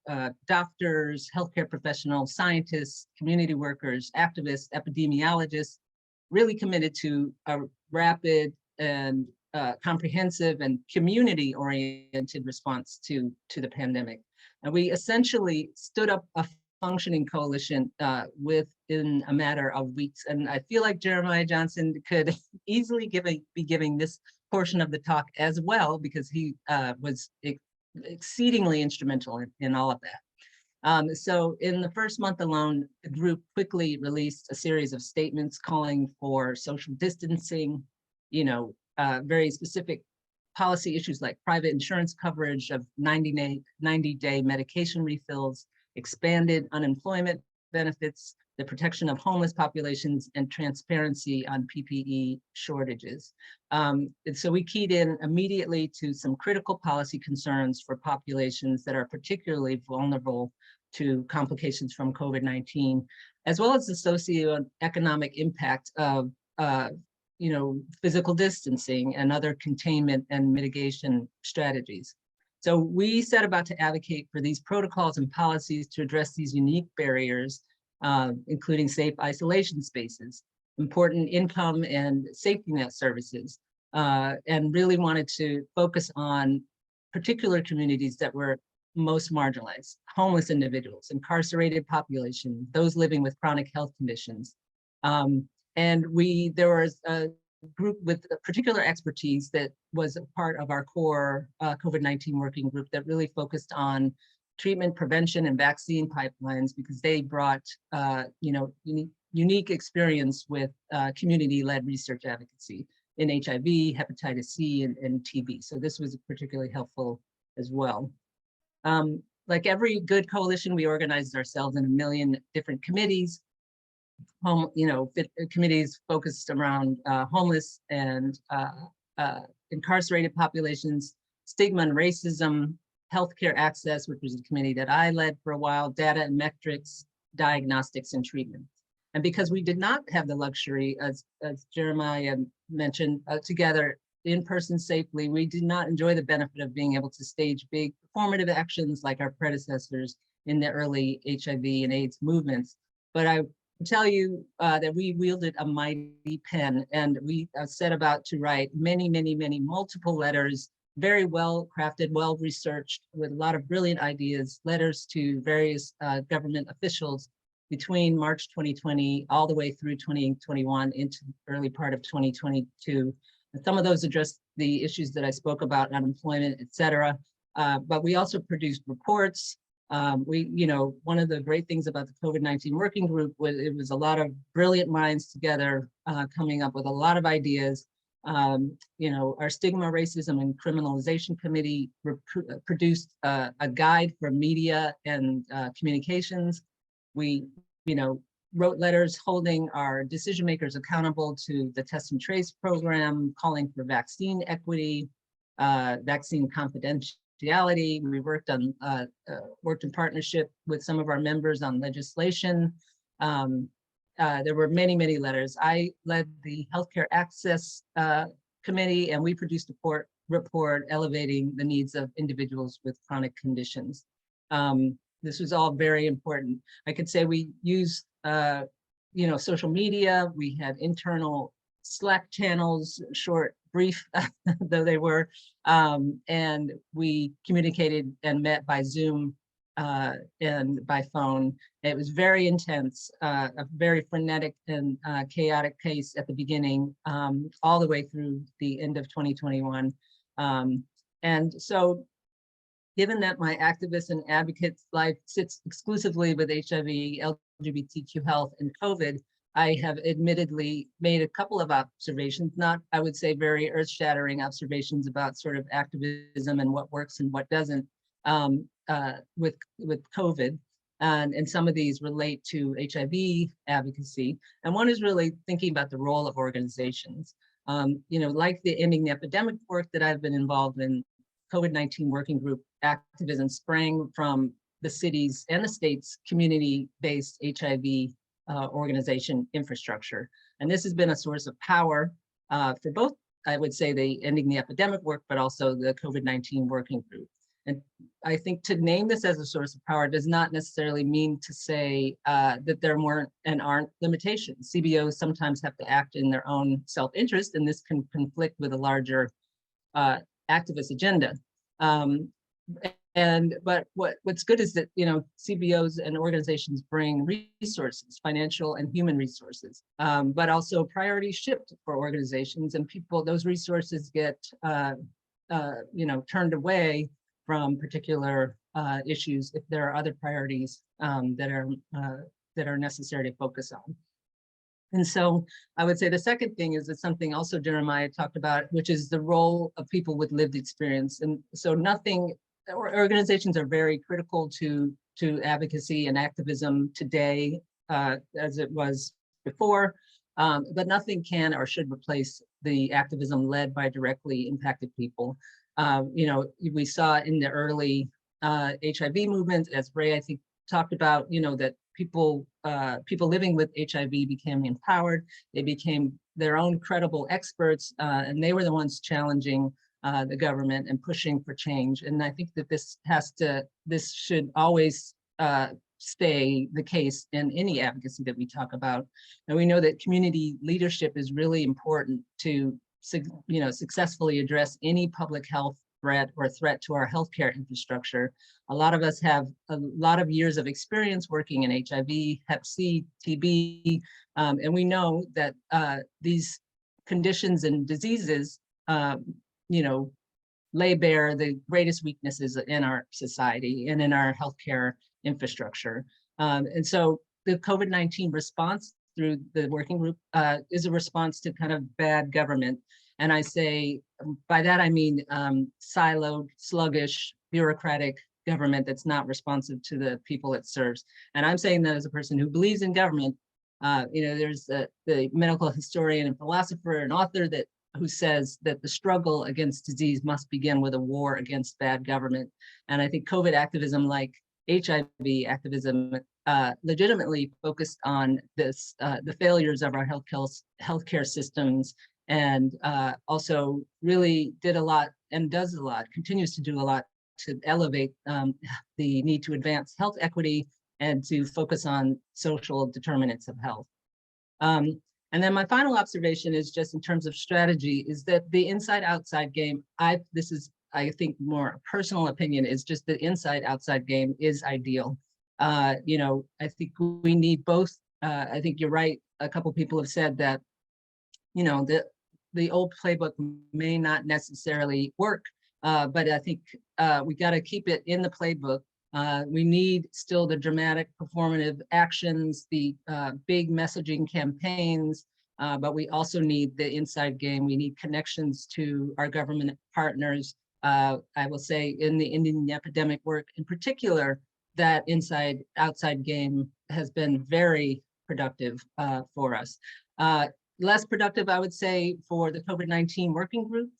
doctors, healthcare professionals, scientists, community workers, activists, epidemiologists, really committed to a rapid and comprehensive and community-oriented response to the pandemic. And we essentially stood up a functioning coalition within a matter of weeks. And I feel like Jeremiah Johnson could easily be giving this portion of the talk as well, because he was exceedingly instrumental in all of that. So in the first month alone, the group quickly released a series of statements calling for social distancing, very specific policy issues like private insurance coverage of 90-day medication refills, expanded unemployment benefits, the protection of homeless populations, and transparency on PPE shortages. And so we keyed in immediately to some critical policy concerns for populations that are particularly vulnerable to complications from COVID-19, as well as the socioeconomic impact of physical distancing and other containment and mitigation strategies. So we set about to advocate for these protocols and policies to address these unique barriers, including safe isolation spaces, important income and safety net services, and really wanted to focus on particular communities that were most marginalized: homeless individuals, incarcerated population, those living with chronic health conditions. And there was a group with particular expertise that was a part of our core COVID-19 working group that really focused on treatment, prevention, and vaccine pipelines, because they brought unique experience with community-led research advocacy in HIV, hepatitis C, and TB. So this was particularly helpful as well. Like every good coalition, we organized ourselves in 1 million different committees. Committees focused around homeless and incarcerated populations, stigma and racism, healthcare access, which was a committee that I led for a while, data and metrics, diagnostics and treatment. And because we did not have the luxury, as Jeremiah mentioned, together in person safely, we did not enjoy the benefit of being able to stage big performative actions like our predecessors in the early HIV and AIDS movements. But I tell you that we wielded a mighty pen, and we set about to write many multiple letters, very well crafted, well researched, with a lot of brilliant ideas, letters to various government officials between March 2020 all the way through 2021 into the early part of 2022. And some of those addressed the issues that I spoke about, unemployment, et cetera. But we also produced reports. One of the great things about the COVID-19 working group was it was a lot of brilliant minds together coming up with a lot of ideas. Our Stigma, Racism, and Criminalization Committee produced a guide for media and communications. We, wrote letters holding our decision makers accountable to the test and trace program, calling for vaccine equity, vaccine confidentiality. We worked in partnership with some of our members on legislation. There were many letters. I led the Healthcare Access Committee, and we produced a report elevating the needs of individuals with chronic conditions. This was all very important. I could say we used, social media. We had internal Slack channels, short, brief, though they were, and we communicated and met by Zoom and by phone. It was very intense, a very frenetic and chaotic pace at the beginning, all the way through the end of 2021. And so, given that my activist and advocate life sits exclusively with HIV, LGBTQ health, and COVID, I have admittedly made a couple of observations, not, I would say, very earth-shattering observations about sort of activism and what works and what doesn't with COVID. And some of these relate to HIV advocacy. And one is really thinking about the role of organizations. Like the Ending the Epidemic work that I've been involved in, COVID-19 working group activism sprang from the city's and the state's community-based HIV organization infrastructure. And this has been a source of power for both, I would say, the Ending the Epidemic work, but also the COVID-19 working group. And I think to name this as a source of power does not necessarily mean to say that there weren't and aren't limitations. CBOs sometimes have to act in their own self-interest, and this can conflict with a larger activist agenda. But what's good is that CBOs and organizations bring resources, financial and human resources, but also priorities shift for organizations, and those resources get turned away from particular issues if there are other priorities that are necessary to focus on. And so I would say the second thing is that something also Jeremiah talked about, which is the role of people with lived experience. And so organizations are very critical to advocacy and activism today, as it was before, but nothing can or should replace the activism led by directly impacted people. We saw in the early HIV movement, as Ray, I think, talked about, that people living with HIV became empowered. They became their own credible experts, and they were the ones challenging the government and pushing for change. And I think that this should always stay the case in any advocacy that we talk about. And we know that community leadership is really important to successfully address any public health threat or threat to our healthcare infrastructure. A lot of us have a lot of years of experience working in HIV, Hep C, TB, and we know that these conditions and diseases, lay bare the greatest weaknesses in our society and in our healthcare infrastructure. And so the COVID-19 response through the working group is a response to kind of bad government. And I say, by that I mean siloed, sluggish, bureaucratic government that's not responsive to the people it serves. And I'm saying that as a person who believes in government. There's the medical historian and philosopher and author who says that the struggle against disease must begin with a war against bad government. And I think COVID activism, like HIV activism, legitimately focused on this, the failures of our healthcare systems, and also really did a lot and does a lot, continues to do a lot to elevate the need to advance health equity and to focus on social determinants of health. And then my final observation is just in terms of strategy is that the inside-outside game, this is, I think, more personal opinion, is just the inside-outside game is ideal. I think we need both. I think you're right. A couple people have said that, the old playbook may not necessarily work, but I think we got to keep it in the playbook. We need still the dramatic performative actions, the big messaging campaigns, but we also need the inside game. We need connections to our government partners. I will say in the Indian epidemic work in particular, that inside-outside game has been very productive for us. Less productive, I would say, for the COVID-19 working group.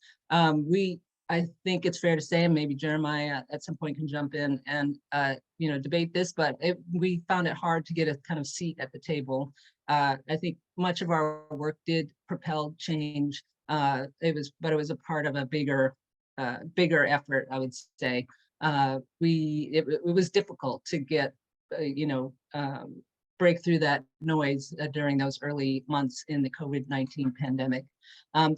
I think it's fair to say, and maybe Jeremiah at some point can jump in and debate this, but we found it hard to get a kind of seat at the table. I think much of our work did propel change. It was a part of a bigger effort, I would say. It was difficult to get, break through that noise during those early months in the COVID-19 pandemic.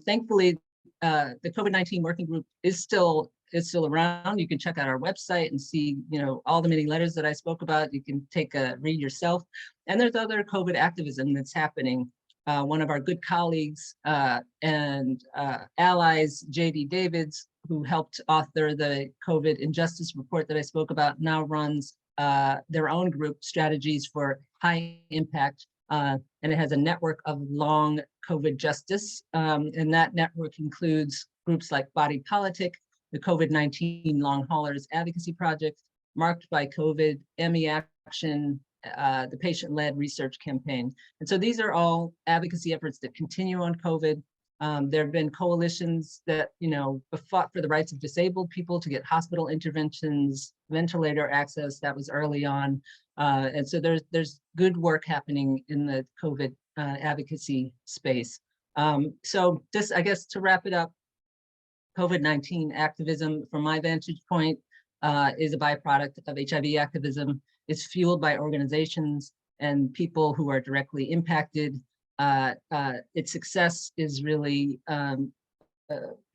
Thankfully, the COVID-19 working group is still around. You can check out our website and see, all the many letters that I spoke about. You can take a read yourself. And there's other COVID activism that's happening. One of our good colleagues and allies, J.D. Davids, who helped author the COVID injustice report that I spoke about, now runs their own group, Strategies for High Impact, and it has a network of long COVID justice. And that network includes groups like Body Politic, the COVID-19 Long Haulers Advocacy Project, Marked by COVID, ME Action, the Patient-Led Research Campaign. And so these are all advocacy efforts that continue on COVID. There have been coalitions that, fought for the rights of disabled people to get hospital interventions, ventilator access. That was early on. And so there's good work happening in the COVID advocacy space. So just, I guess, to wrap it up, COVID-19 activism, from my vantage point, is a byproduct of HIV activism. It's fueled by organizations and people who are directly impacted. Its success is really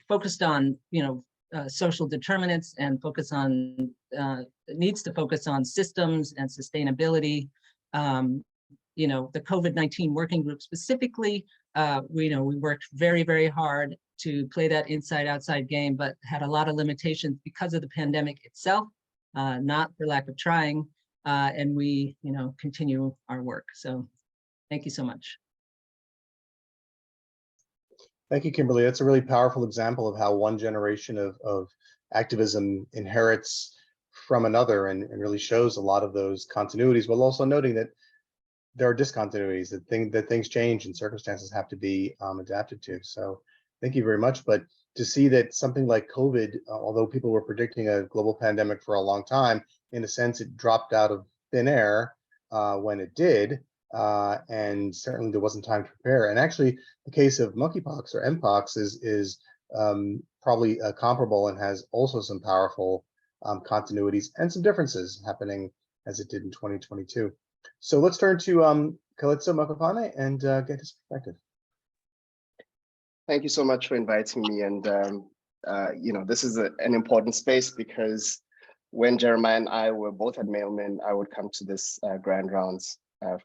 focused on, social determinants and needs to focus on systems and sustainability. The COVID-19 working group specifically, we worked very, very hard to play that inside-outside game, but had a lot of limitations because of the pandemic itself, not for lack of trying. And we, continue our work. So thank you so much. Thank you, Kimberleigh. That's a really powerful example of how one generation of activism inherits from another and really shows a lot of those continuities, while also noting that there are discontinuities, that things change and circumstances have to be adapted to. So thank you very much. But to see that something like COVID, although people were predicting a global pandemic for a long time, in a sense, it dropped out of thin air when it did. And certainly there wasn't time to prepare. And actually, the case of monkeypox or mpox is probably comparable and has also some powerful continuities and some differences happening as it did in 2022. So let's turn to Keletso Makofane and get his perspective. Thank you so much for inviting me. And, this is an important space because when Jeremiah and I were both at Mailman, I would come to this grand rounds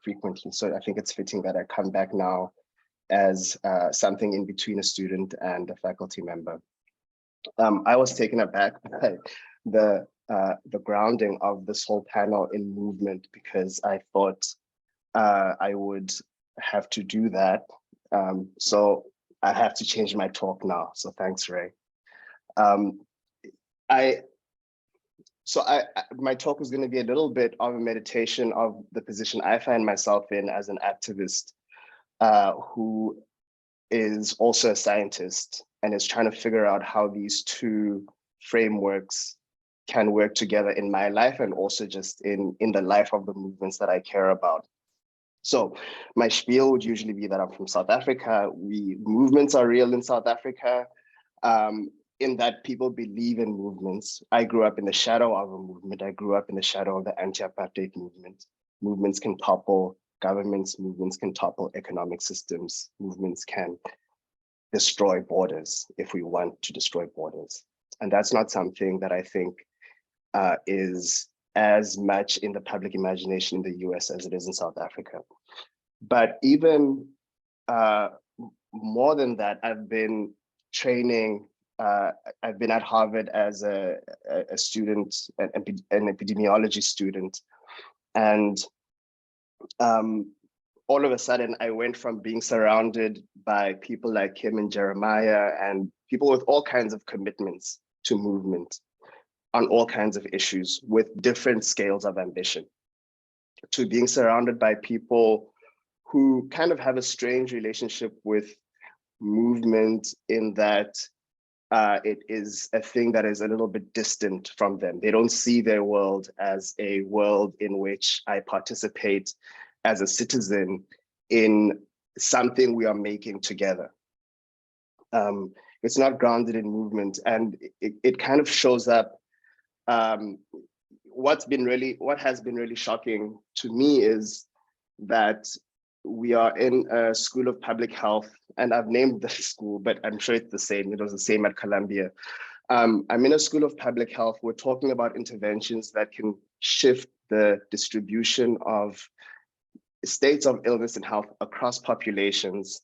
frequently. So I think it's fitting that I come back now as something in between a student and a faculty member. I was taken aback by the grounding of this whole panel in movement because I thought I would have to do that. So I have to change my talk now. So thanks, Ray. My talk is going to be a little bit of a meditation of the position I find myself in as an activist who is also a scientist and is trying to figure out how these two frameworks can work together in my life and also just in the life of the movements that I care about. So my spiel would usually be that I'm from South Africa. Movements are real in South Africa, in that people believe in movements. I grew up in the shadow of a movement. I grew up in the shadow of the anti-apartheid movement. Movements can topple governments, movements can topple economic systems, movements can destroy borders if we want to destroy borders. And that's not something that I think is as much in the public imagination in the US as it is in South Africa. But even more than that, I've been training, I've been at Harvard as a student, an epidemiology student. And all of a sudden I went from being surrounded by people like Kim and Jeremiah and people with all kinds of commitments to movement on all kinds of issues with different scales of ambition, to being surrounded by people who kind of have a strange relationship with movement in that it is a thing that is a little bit distant from them. They don't see their world as a world in which I participate as a citizen in something we are making together. It's not grounded in movement, and it kind of shows up. What has been really shocking to me is that we are in a school of public health, and I've named the school, but I'm sure it's the same. It was the same at Columbia. I'm in a school of public health. We're talking about interventions that can shift the distribution of states of illness and health across populations.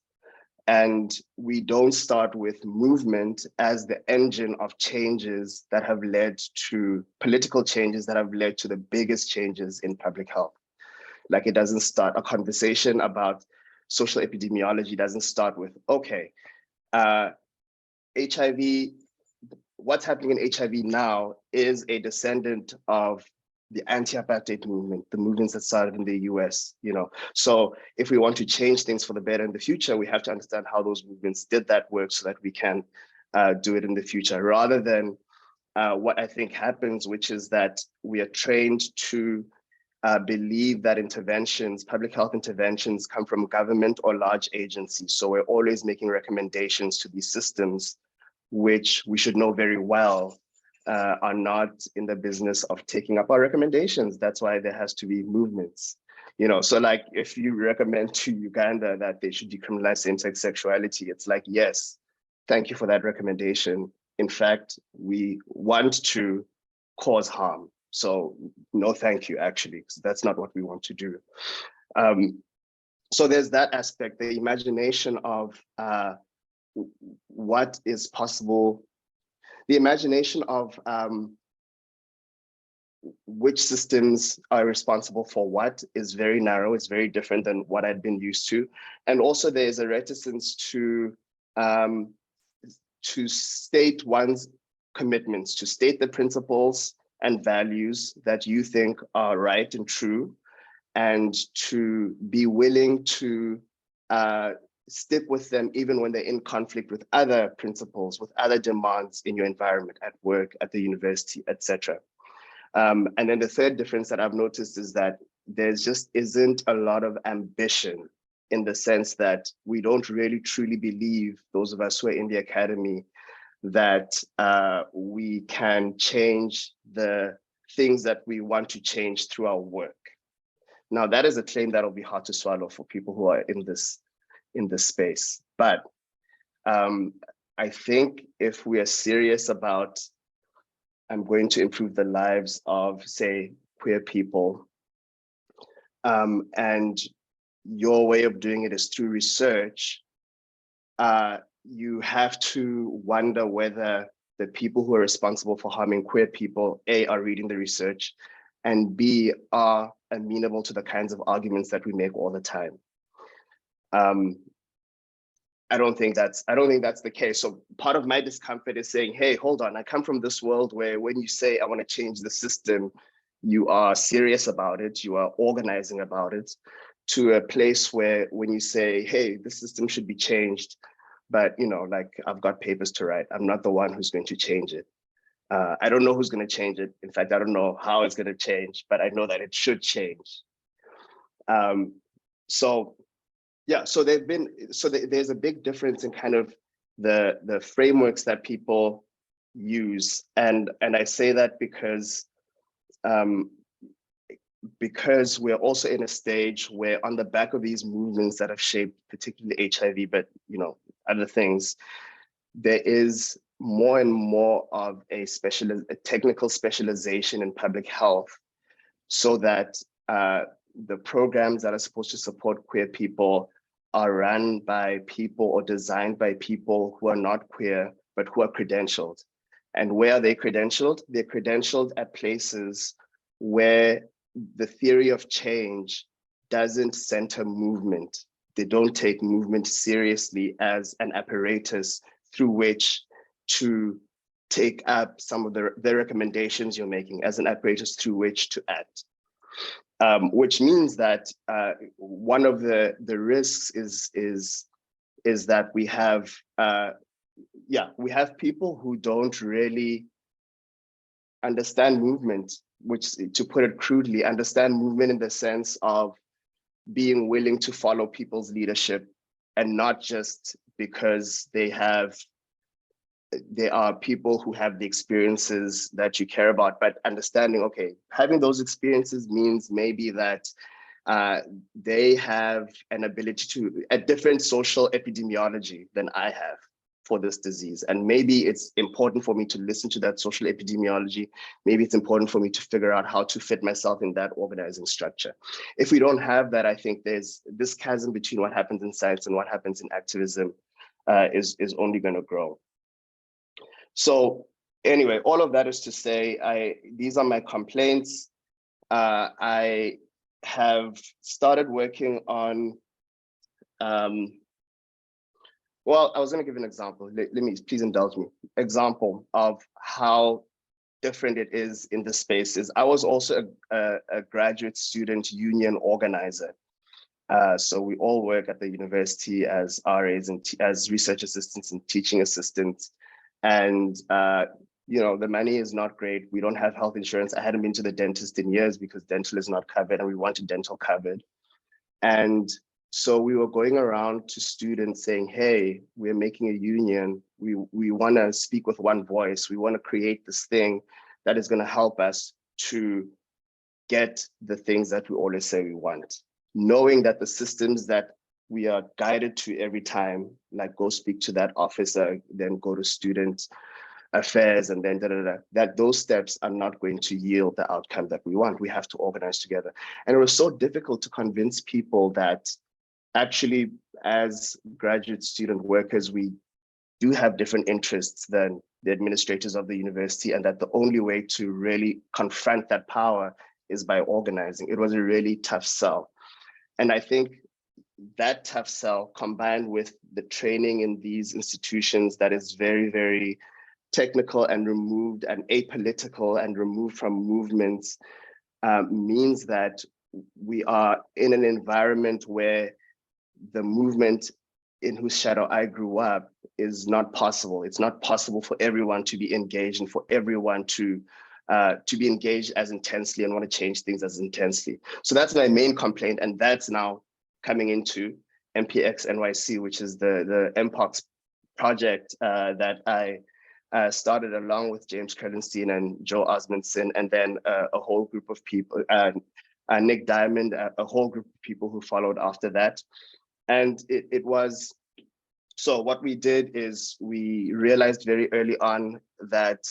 And we don't start with movement as the engine of changes that have led to political changes that have led to the biggest changes in public health. Like, it doesn't start a conversation about social epidemiology, doesn't start with, okay, HIV, what's happening in HIV now is a descendant of the anti-apartheid movement, the movements that started in the US, So if we want to change things for the better in the future, we have to understand how those movements did that work so that we can do it in the future, rather than what I think happens, which is that we are trained to believe that interventions, public health interventions, come from government or large agencies. So we're always making recommendations to these systems, which we should know very well are not in the business of taking up our recommendations. That's why there has to be movements. So like, if you recommend to Uganda that they should decriminalize same-sex sexuality, it's like, yes, thank you for that recommendation. In fact, we want to cause harm. So no, thank you, actually, because that's not what we want to do. So there's that aspect, the imagination of what is possible, the imagination of which systems are responsible for what is very narrow. It's very different than what I'd been used to. And also there's a reticence to to state one's commitments, to state the principles and values that you think are right and true, and to be willing to stick with them even when they're in conflict with other principles, with other demands in your environment, at work, at the university, etc. And then the third difference that I've noticed is that there just isn't a lot of ambition, in the sense that we don't really truly believe, those of us who are in the academy, that we can change the things that we want to change through our work. Now, that is a claim that'll be hard to swallow for people who are in this space. But I think if we are serious about, I'm going to improve the lives of, say, queer people, and your way of doing it is through research, you have to wonder whether the people who are responsible for harming queer people, A, are reading the research, and B, are amenable to the kinds of arguments that we make all the time. I don't think that's the case. So part of my discomfort is saying, hey, hold on, I come from this world where when you say I want to change the system, you are serious about it, you are organizing about it, to a place where when you say, hey, the system should be changed, but like, I've got papers to write, I'm not the one who's going to change it. I don't know who's going to change it. In fact, I don't know how it's going to change, but I know that it should change. So yeah, so there's a big difference in kind of the frameworks that people use, and I say that because we're also in a stage where, on the back of these movements that have shaped particularly HIV, but other things, there is more and more of a technical specialization in public health, so that the programs that are supposed to support queer people are run by people or designed by people who are not queer, but who are credentialed. And where are they credentialed? They're credentialed at places where the theory of change doesn't center movement. They don't take movement seriously as an apparatus through which to take up some of the recommendations you're making, as an apparatus through which to act. Which means that one of the risks is that we have people who don't really understand movement, which, to put it crudely, understand movement in the sense of being willing to follow people's leadership, and not just because they are people who have the experiences that you care about, but understanding, okay, having those experiences means maybe that they have an ability to a different social epidemiology than I have for this disease. And maybe it's important for me to listen to that social epidemiology. Maybe it's important for me to figure out how to fit myself in that organizing structure. If we don't have that, I think there's this chasm between what happens in science and what happens in activism is only going to grow. So anyway, all of that is to say, these are my complaints. I have started working on, well, I was going to give an example. Let me, please indulge me. Example of how different it is in the spaces. I was also a graduate student union organizer. So we all work at the university as RAs and as research assistants and teaching assistants. And the money is not great. We don't have health insurance. I hadn't been to the dentist in years because dental is not covered, and we wanted dental covered. And so we were going around to students saying, hey, we're making a union. We want to speak with one voice. We want to create this thing that is going to help us to get the things that we always say we want, knowing that the systems that we are guided to every time, like go speak to that officer, then go to student affairs, and then that those steps are not going to yield the outcome that we want. We have to organize together. And it was so difficult to convince people that actually, as graduate student workers, we do have different interests than the administrators of the university, and that the only way to really confront that power is by organizing. It was a really tough sell. And I think that tough sell combined with the training in these institutions that is very, very technical and removed and apolitical and removed from movements means that we are in an environment where the movement in whose shadow I grew up is not possible. It's not possible for everyone to be engaged and for everyone to be engaged as intensely and want to change things as intensely. So that's my main complaint, and that's now coming into MPX NYC, which is the MPOX project that I started along with James Kredenstein and Joe Osmondson, and then a whole group of people, Nick Diamond, a whole group of people who followed after that. And it was, so what we did is we realized very early on that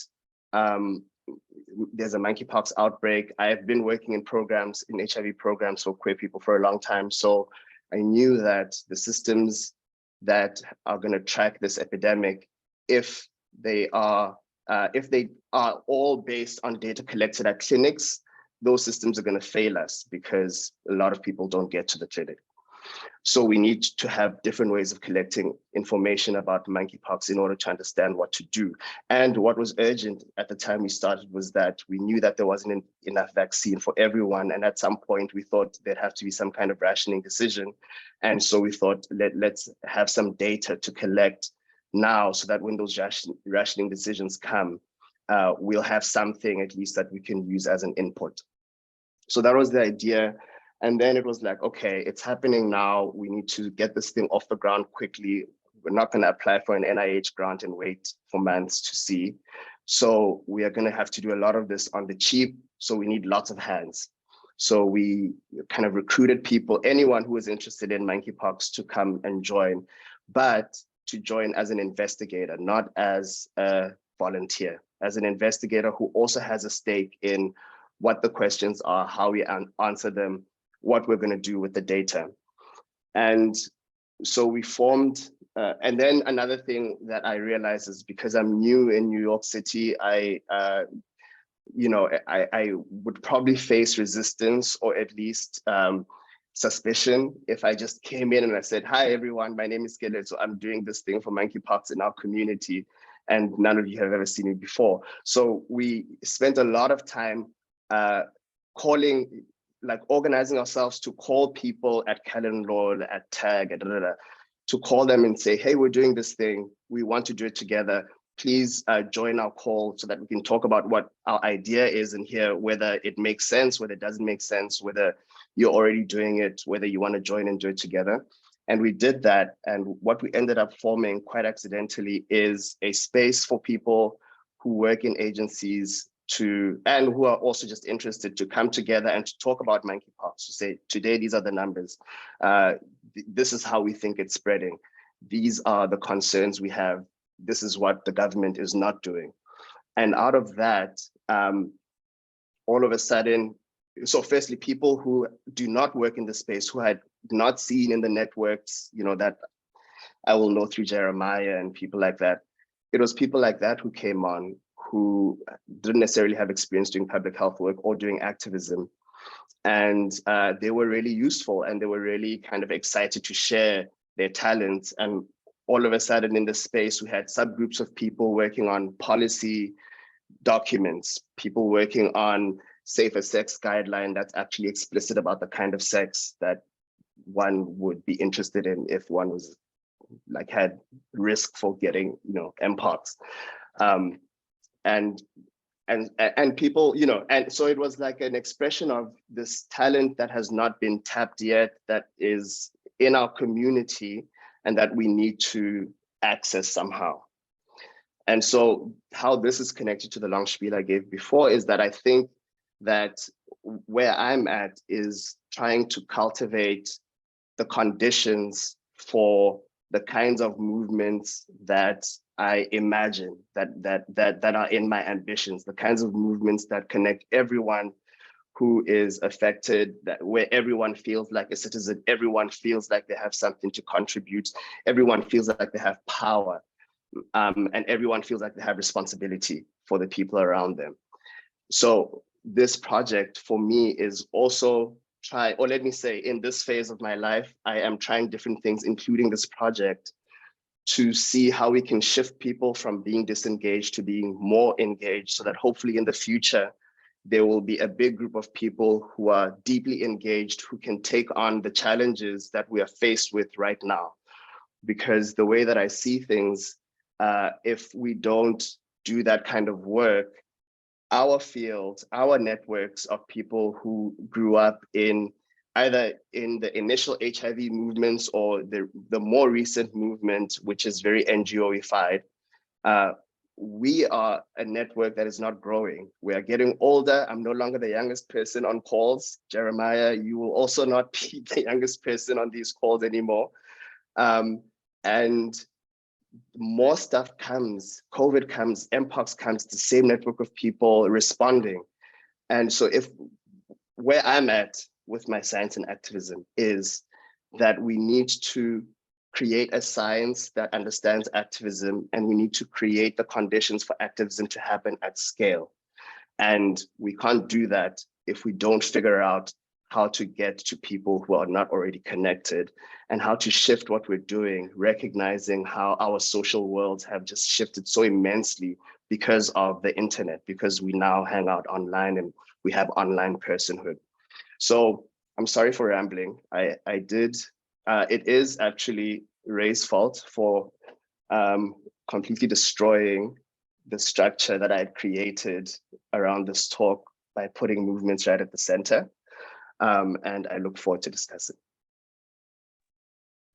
there's a monkeypox outbreak. I have been working in programs, in HIV programs for queer people for a long time. So I knew that the systems that are going to track this epidemic, if they are all based on data collected at clinics, those systems are going to fail us because a lot of people don't get to the clinic. So we need to have different ways of collecting information about monkeypox in order to understand what to do. And what was urgent at the time we started was that we knew that there wasn't enough vaccine for everyone. And at some point we thought there'd have to be some kind of rationing decision. And so we thought, let's have some data to collect now so that when those rationing decisions come, we'll have something at least that we can use as an input. So that was the idea. And then it was like, okay, it's happening now. We need to get this thing off the ground quickly. We're not going to apply for an NIH grant and wait for months to see. So we are going to have to do a lot of this on the cheap. So we need lots of hands. So we kind of recruited people, anyone who was interested in monkeypox to come and join, but to join as an investigator, not as a volunteer, as an investigator who also has a stake in what the questions are, how we answer them, what we're going to do with the data. And so we formed, and then another thing that I realized is because I'm new in New York City, I would probably face resistance or at least suspicion if I just came in and I said, hi, everyone, my name is Keletso. I'm doing this thing for monkeypox in our community, and none of you have ever seen me before. So we spent a lot of time organizing ourselves to call people at Calendar, at TAG, to call them and say, hey, we're doing this thing. We want to do it together. Please join our call so that we can talk about what our idea is and hear whether it makes sense, whether it doesn't make sense, whether you're already doing it, whether you want to join and do it together. And we did that. And what we ended up forming quite accidentally is a space for people who work in agencies and who are also just interested to come together and to talk about monkeypox, to say, today, these are the numbers. This is how we think it's spreading. These are the concerns we have. This is what the government is not doing. And out of that, all of a sudden, so firstly, people who do not work in the space, who had not seen in the networks, that I will know through Jeremiah and people like that. It was people like that who came on, who didn't necessarily have experience doing public health work or doing activism. And they were really useful, and they were really kind of excited to share their talents. And all of a sudden in the space, we had subgroups of people working on policy documents, people working on safer sex guideline that's actually explicit about the kind of sex that one would be interested in if one was had risk for getting, MPOX. And people, and so it was like an expression of this talent that has not been tapped yet, that is in our community and that we need to access somehow. And so how this is connected to the long spiel I gave before is that I think that where I'm at is trying to cultivate the conditions for the kinds of movements that I imagine that are in my ambitions, the kinds of movements that connect everyone who is affected, that where everyone feels like a citizen, everyone feels like they have something to contribute, everyone feels like they have power, and everyone feels like they have responsibility for the people around them. So this project for me is also try, or let me say, in this phase of my life, I am trying different things, including this project, to see how we can shift people from being disengaged to being more engaged, so that hopefully in the future, there will be a big group of people who are deeply engaged, who can take on the challenges that we are faced with right now. Because the way that I see things, if we don't do that kind of work, our field, our networks of people who grew up in either in the initial HIV movements or the more recent movement, which is very NGO-ified, we are a network that is not growing. We are getting older. I'm no longer the youngest person on calls. Jeremiah, you will also not be the youngest person on these calls anymore. And more stuff comes, COVID comes, Mpox comes, the same network of people responding. And so where I'm at with my science and activism is that we need to create a science that understands activism, and we need to create the conditions for activism to happen at scale. And we can't do that if we don't figure out how to get to people who are not already connected, and how to shift what we're doing, recognizing how our social worlds have just shifted so immensely because of the internet, because we now hang out online and we have online personhood. So I'm sorry for rambling. It is actually Ray's fault for completely destroying the structure that I had created around this talk by putting movements right at the center. And I look forward to discussing.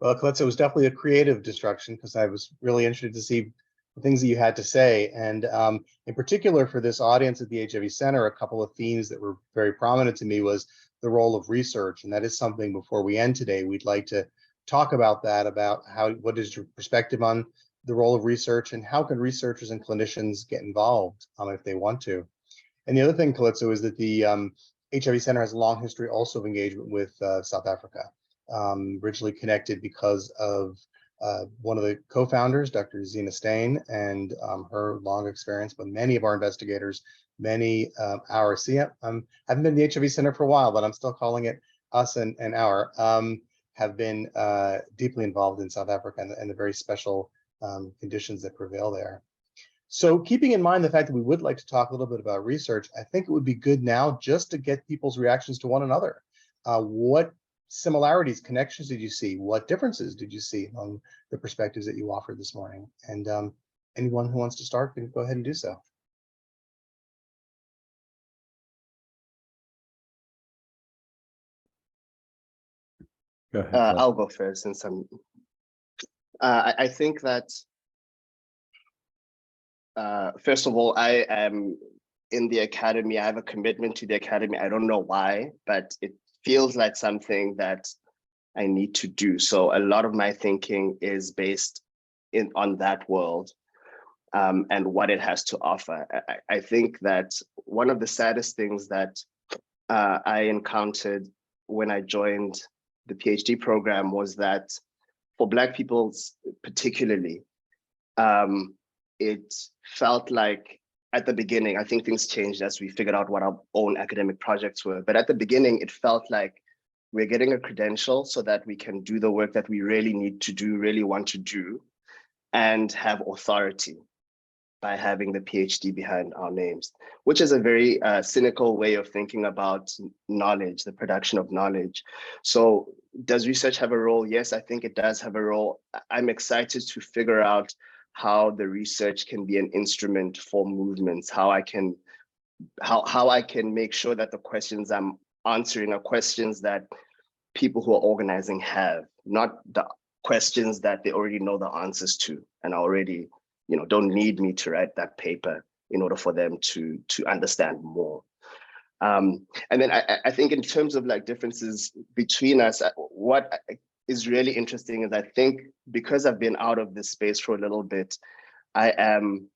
Well, Keletso, was definitely a creative destruction, because I was really interested to see the things that you had to say. And in particular for this audience at the HIV Center, a couple of themes that were very prominent to me was the role of research. And that is something, before we end today, we'd like to talk about that, about what is your perspective on the role of research, and how can researchers and clinicians get involved if they want to. And the other thing, Keletso, is that the HIV Center has a long history also of engagement with South Africa, originally connected because of one of the co-founders, Dr. Zina Stain, and her long experience with many of our investigators, many our, haven't been the HIV Center for a while, but I'm still calling it us and our, have been deeply involved in South Africa and the very special conditions that prevail there. So keeping in mind the fact that we would like to talk a little bit about research, I think it would be good now just to get people's reactions to one another. What similarities, connections did you see? What differences did you see among the perspectives that you offered this morning? And anyone who wants to start can go ahead and do so. Go ahead. I'll go first, since I think that first of all, I am in the academy. I have a commitment to the academy. I don't know why, but it feels like something that I need to do. So a lot of my thinking is based on that world and what it has to offer. I think that one of the saddest things that I encountered when I joined the PhD program was that for Black people particularly, it felt like at the beginning, I think things changed as we figured out what our own academic projects were. But at the beginning, it felt like we're getting a credential so that we can do the work that we really need to do, really want to do, and have authority by having the PhD behind our names, which is a very cynical way of thinking about knowledge, the production of knowledge. So does research have a role? Yes, I think it does have a role. I'm excited to figure out how the research can be an instrument for movements, how I can make sure that the questions I'm answering are questions that people who are organizing have, not the questions that they already know the answers to and already, don't need me to write that paper in order for them to understand more. And then I think in terms of like differences between us, what is really interesting is I think because I've been out of this space for a little bit, I am,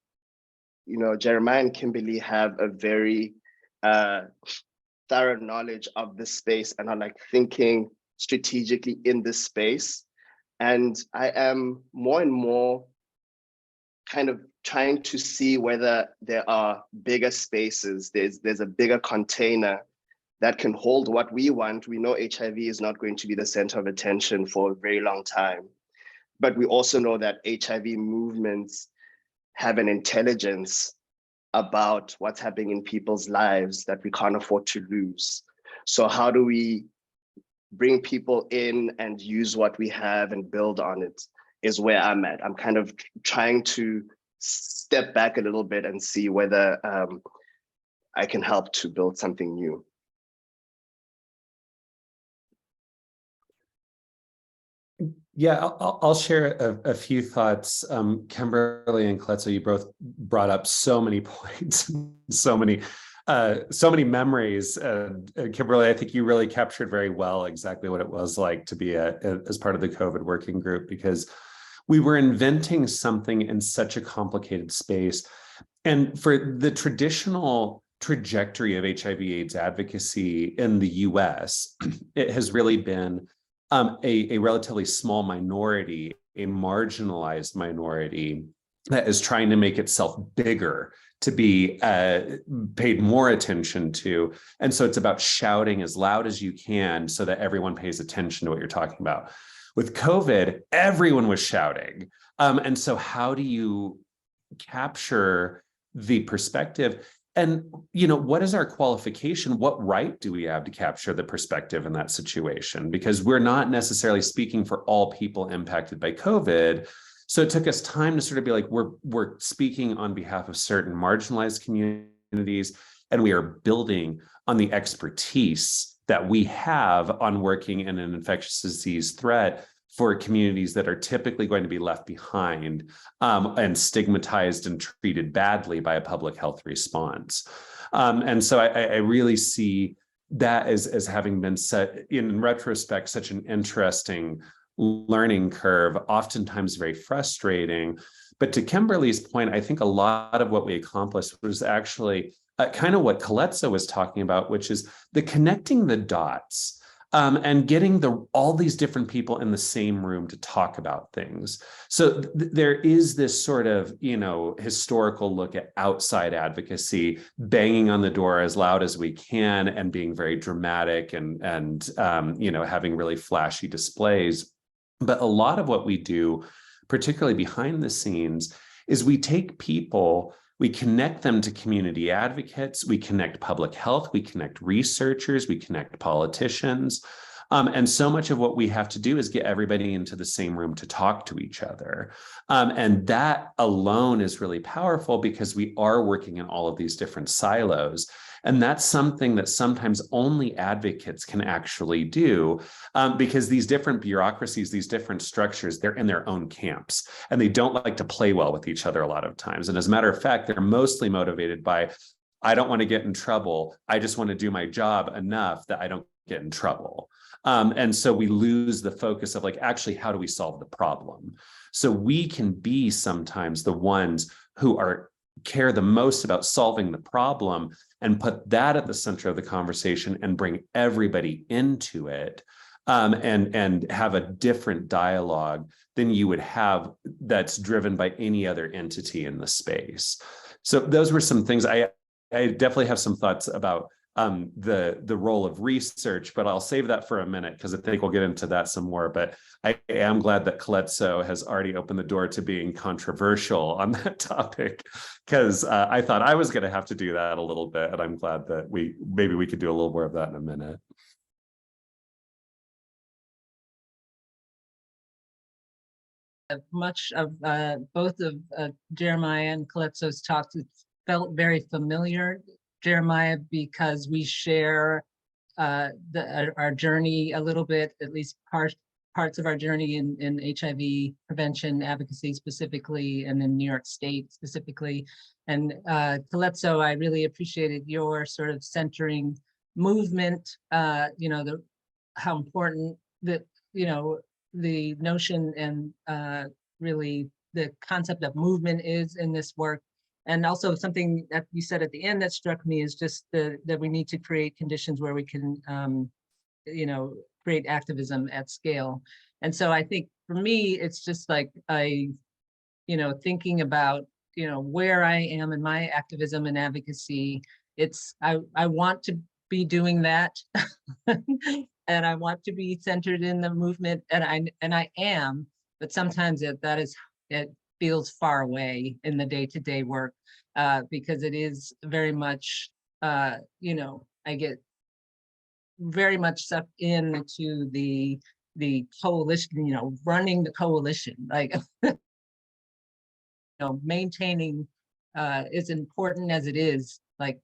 Jeremiah and Kimberleigh have a very thorough knowledge of this space and are like thinking strategically in this space. And I am more and more kind of trying to see whether there are bigger spaces, there's a bigger container that can hold what we want. We know HIV is not going to be the center of attention for a very long time, but we also know that HIV movements have an intelligence about what's happening in people's lives that we can't afford to lose. So how do we bring people in and use what we have and build on it is where I'm at. I'm kind of trying to step back a little bit and see whether I can help to build something new. Yeah, I'll share a few thoughts. Kimberleigh and Keletso, you both brought up so many points, so many memories. Kimberleigh, I think you really captured very well exactly what it was like to be as part of the COVID working group, because we were inventing something in such a complicated space. And for the traditional trajectory of HIV/AIDS advocacy in the US, it has really been a relatively small minority, a marginalized minority that is trying to make itself bigger, to be paid more attention to. And so it's about shouting as loud as you can so that everyone pays attention to what you're talking about. With COVID, everyone was shouting. And so how do you capture the perspective? And, what is our qualification? What right do we have to capture the perspective in that situation? Because we're not necessarily speaking for all people impacted by COVID. So it took us time to sort of be like, we're speaking on behalf of certain marginalized communities, and we are building on the expertise that we have on working in an infectious disease threat for communities that are typically going to be left behind and stigmatized and treated badly by a public health response. And so I really see that as having been set, in retrospect, such an interesting learning curve, oftentimes very frustrating. But to Kimberleigh's point, I think a lot of what we accomplished was actually kind of what Keletso was talking about, which is the connecting the dots. And getting all these different people in the same room to talk about things. So there is this sort of, historical look at outside advocacy, banging on the door as loud as we can and being very dramatic and having really flashy displays. But a lot of what we do, particularly behind the scenes, is we take people, we connect them to community advocates, we connect public health, we connect researchers, we connect politicians. And so much of what we have to do is get everybody into the same room to talk to each other. And that alone is really powerful because we are working in all of these different silos. And that's something that sometimes only advocates can actually do, because these different bureaucracies, these different structures, they're in their own camps and they don't like to play well with each other a lot of times. And as a matter of fact, they're mostly motivated by, I don't want to get in trouble. I just want to do my job enough that I don't get in trouble. And so we lose the focus of actually, how do we solve the problem? So we can be sometimes the ones who care the most about solving the problem and put that at the center of the conversation and bring everybody into it, and have a different dialogue than you would have that's driven by any other entity in the space. So those were some things. I definitely have some thoughts about the role of research, but I'll save that for a minute because I think we'll get into that some more. But I am glad that Keletso has already opened the door to being controversial on that topic, because I thought I was going to have to do that a little bit, and I'm glad that maybe we could do a little more of that in a minute. Much of both of Jeremiah and Keletso's talks, it felt very familiar. Jeremiah, because we share our journey a little bit, at least parts of our journey in HIV prevention advocacy specifically, and in New York State specifically. And Keletso, I really appreciated your sort of centering movement, how important that, the notion and really the concept of movement is in this work. And also something that you said at the end that struck me is just that we need to create conditions where we can, create activism at scale. And so I think for me, it's just like thinking about, where I am in my activism and advocacy. I want to be doing that. And I want to be centered in the movement, and I am, but sometimes it feels far away in the day-to-day work, because it is very much, you know, I get very much sucked into the coalition, you know, running the coalition, like, you know, maintaining, as important as it is, like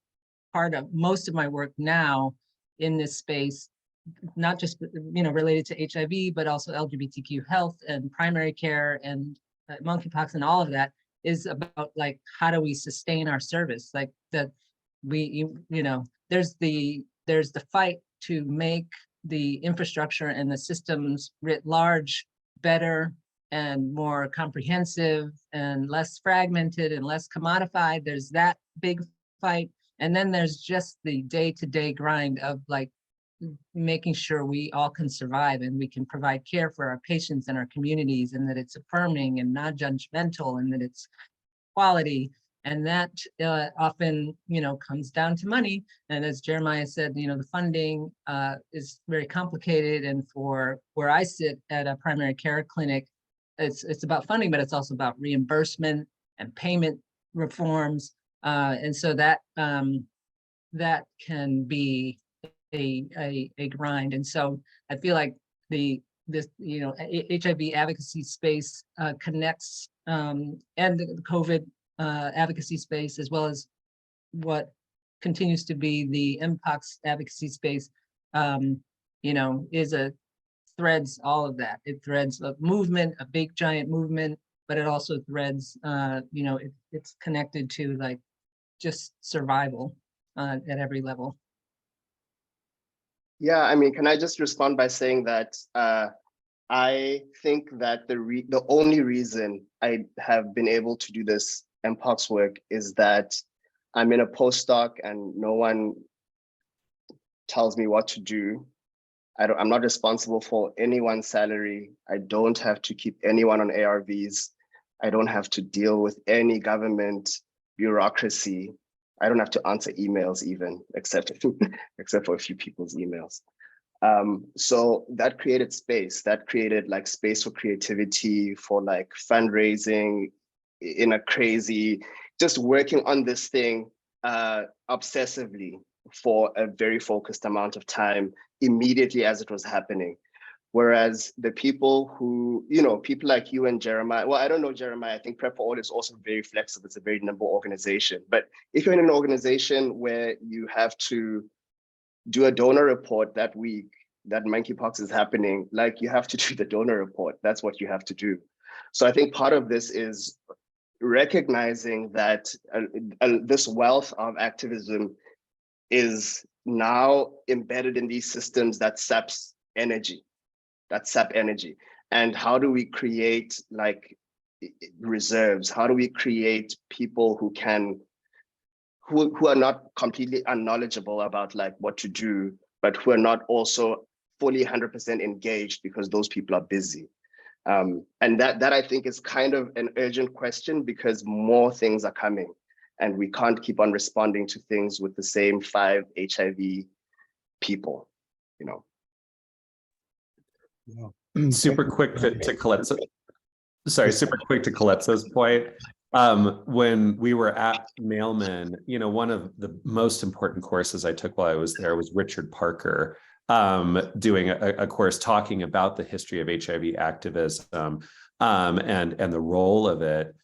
part of most of my work now in this space, not just, you know, related to HIV, but also LGBTQ health and primary care and monkeypox and all of that, is about like, how do we sustain our service? Like that you know, there's the fight to make the infrastructure and the systems writ large better and more comprehensive and less fragmented and less commodified. There's that big fight. And then there's just the day-to-day grind of like making sure we all can survive and we can provide care for our patients and our communities, and that it's affirming and non-judgmental, and that it's quality. And that often, you know, comes down to money. And as Jeremiah said, you know, the funding is very complicated. And for where I sit at a primary care clinic, it's about funding, but it's also about reimbursement and payment reforms. And so that that can be a grind. And so I feel like this you know, HIV advocacy space connects and the COVID advocacy space, as well as what continues to be the MPOX advocacy space, you know, threads all of that. It threads a movement, a big giant movement, but it also threads, you know, it's connected to like just survival at every level. Yeah, I mean, can I just respond by saying that I think that the only reason I have been able to do this MPOX work is that I'm in a postdoc and no one tells me what to do. I'm not responsible for anyone's salary. I don't have to keep anyone on ARVs. I don't have to deal with any government bureaucracy. I don't have to answer emails even, except for a few people's emails. So that created space. That created like space for creativity, for like fundraising in a crazy, just working on this thing obsessively for a very focused amount of time immediately as it was happening. Whereas the people who, you know, people like you and Jeremiah, well, I don't know Jeremiah, I think Prep for All is also very flexible. It's a very nimble organization. But if you're in an organization where you have to do a donor report that week that monkeypox is happening, like you have to do the donor report. That's what you have to do. So I think part of this is recognizing that this wealth of activism is now embedded in these systems that sap energy. And how do we create like reserves? How do we create people who are not completely unknowledgeable about like what to do, but who are not also fully 100% engaged because those people are busy? And that I think is kind of an urgent question, because more things are coming and we can't keep on responding to things with the same 5 HIV people, you know. Yeah. Super quick to Keletso. Sorry, super quick to Keletso's point. When we were at Mailman, you know, one of the most important courses I took while I was there was Richard Parker doing a course talking about the history of HIV activism and the role of it.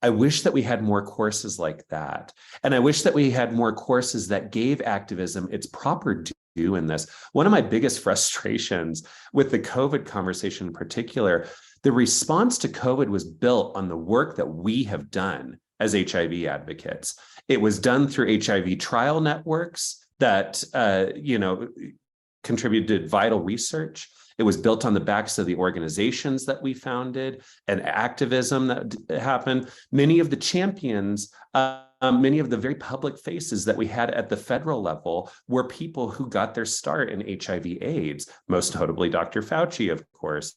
I wish that we had more courses like that. And I wish that we had more courses that gave activism its proper due in this. One of my biggest frustrations with the COVID conversation in particular, the response to COVID was built on the work that we have done as HIV advocates. It was done through HIV trial networks that, you know, contributed vital research. It was built on the backs of the organizations that we founded and activism that happened. Many of the champions, many of the very public faces that we had at the federal level were people who got their start in HIV/AIDS, most notably Dr. Fauci, of course.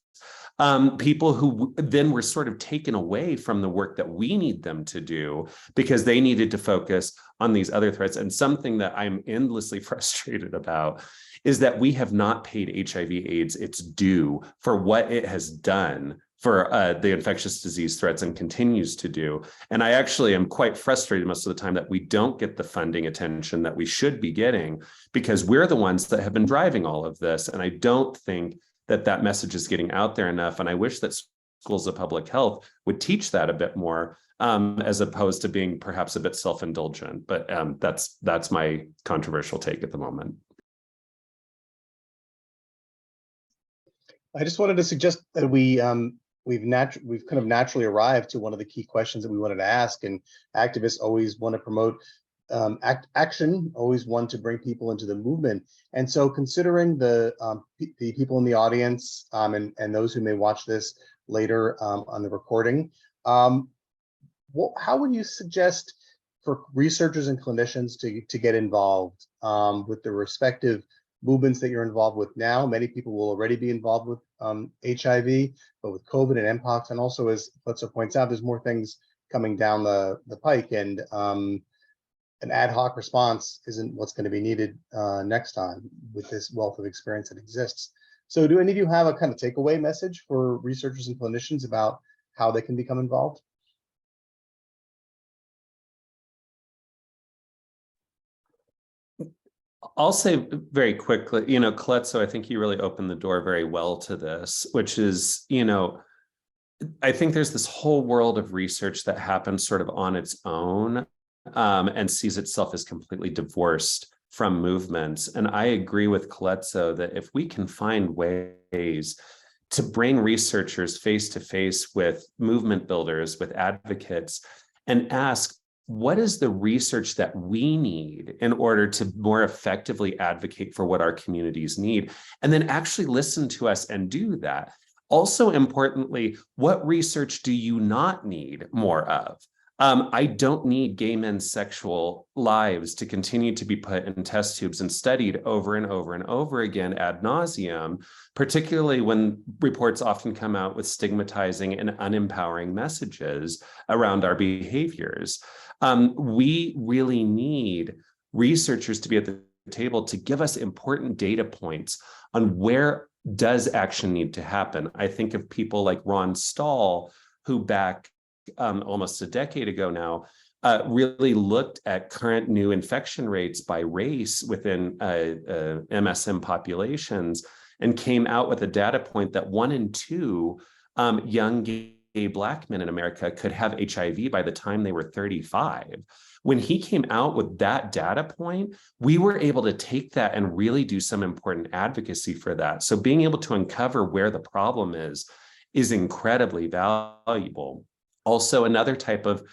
People who then were sort of taken away from the work that we need them to do because they needed to focus on these other threats. And something that I'm endlessly frustrated about is that we have not paid HIV/AIDS its due for what it has done for the infectious disease threats and continues to do. And I actually am quite frustrated most of the time that we don't get the funding attention that we should be getting, because we're the ones that have been driving all of this. And I don't think that that message is getting out there enough. And I wish that schools of public health would teach that a bit more, as opposed to being perhaps a bit self-indulgent. But that's my controversial take at the moment. I just wanted to suggest that we've kind of naturally arrived to one of the key questions that we wanted to ask, and activists always want to promote action, always want to bring people into the movement. And so, considering the people in the audience and those who may watch this later on the recording, how would you suggest for researchers and clinicians to get involved with the respective movements that you're involved with now? Many people will already be involved with HIV, but with COVID and Mpox, and also, as Keletso points out, there's more things coming down the pike, and an ad hoc response isn't what's going to be needed next time with this wealth of experience that exists. So do any of you have a kind of takeaway message for researchers and clinicians about how they can become involved? I'll say very quickly, Keletso, I think you really opened the door very well to this, which is, I think there's this whole world of research that happens sort of on its own and sees itself as completely divorced from movements. And I agree with Keletso that if we can find ways to bring researchers face to face with movement builders, with advocates, and ask, what is the research that we need in order to more effectively advocate for what our communities need? And then actually listen to us and do that. Also, importantly, what research do you not need more of? I don't need gay men's sexual lives to continue to be put in test tubes and studied over and over and over again ad nauseum, particularly when reports often come out with stigmatizing and unempowering messages around our behaviors. We really need researchers to be at the table to give us important data points on where does action need to happen. I think of people like Ron Stahl, who back almost a decade ago now, really looked at current new infection rates by race within MSM populations and came out with a data point that 1 in 2 young gay Black men in America could have HIV by the time they were 35. When he came out with that data point, we were able to take that and really do some important advocacy for that. So being able to uncover where the problem is incredibly valuable. Also, another type of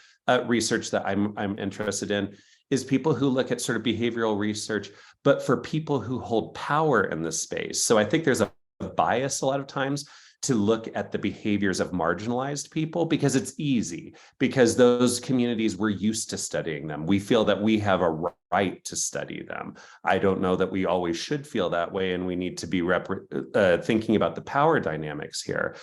research that I'm interested in is people who look at sort of behavioral research, but for people who hold power in this space. So I think there's a bias a lot of times to look at the behaviors of marginalized people because it's easy, because those communities, we're used to studying them. We feel that we have a right to study them. I don't know that we always should feel that way, and we need to be thinking about the power dynamics here.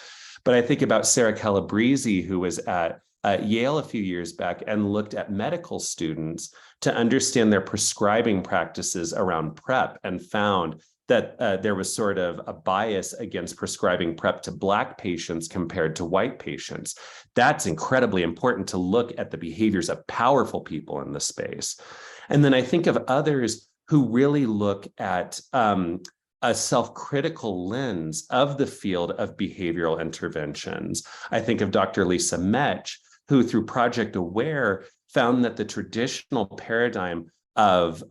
But I think about Sarah Calabrese, who was at Yale a few years back and looked at medical students to understand their prescribing practices around PrEP, and found that there was sort of a bias against prescribing PrEP to Black patients compared to white patients. That's incredibly important to look at the behaviors of powerful people in the space. And then I think of others who really look at a self-critical lens of the field of behavioral interventions. I think of Dr. Lisa Metch, who through Project Aware found that the traditional paradigm of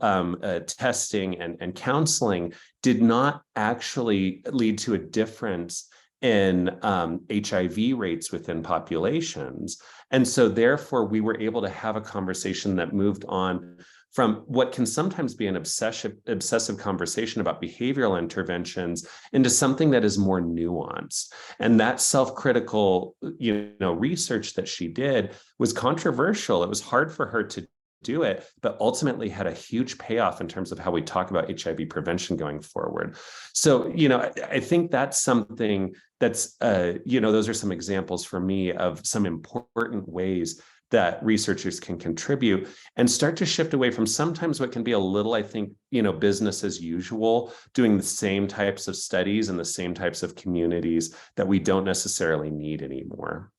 testing and counseling did not actually lead to a difference in HIV rates within populations. And so therefore, we were able to have a conversation that moved on from what can sometimes be an obsessive conversation about behavioral interventions into something that is more nuanced. And that self-critical, research that she did was controversial. It was hard for her to do it, but ultimately had a huge payoff in terms of how we talk about HIV prevention going forward. So, I think that's something that's, those are some examples for me of some important ways that researchers can contribute and start to shift away from sometimes what can be a little, I think, business as usual, doing the same types of studies and the same types of communities that we don't necessarily need anymore.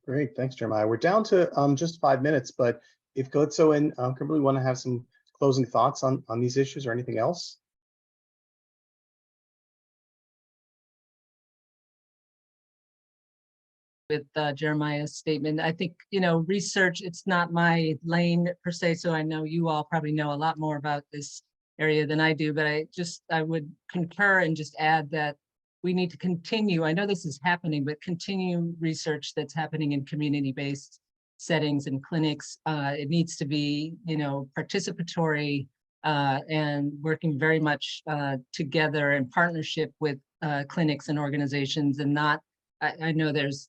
Great, thanks, Jeremiah. We're down to just 5 minutes, but if Keletso and Kimberleigh want to have some closing thoughts on these issues or anything else? With Jeremiah's statement, I think, research, it's not my lane per se, so I know you all probably know a lot more about this area than I do, but I would concur and just add that we need to continue. I know this is happening, but continue research that's happening in community-based settings and clinics. It needs to be, participatory and working very much together in partnership with clinics and organizations, and not, I know there's,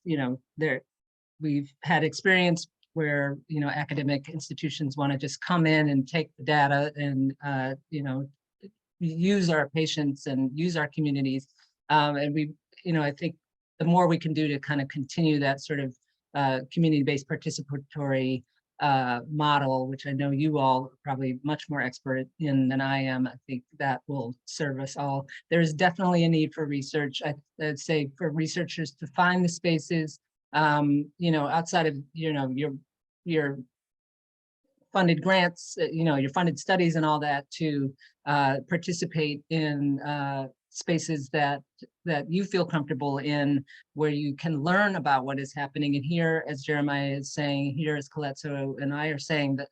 we've had experience where, academic institutions want to just come in and take the data and, use our patients and use our communities. And we, I think the more we can do to kind of continue that sort of community-based participatory model, which I know you all are probably much more expert in than I am, I think that will serve us all. There's definitely a need for research. I'd say for researchers to find the spaces, outside of, your funded grants, your funded studies and all that, to participate in spaces that you feel comfortable in, where you can learn about what is happening. And here, as Jeremiah is saying, here as Keletso and I are saying, that,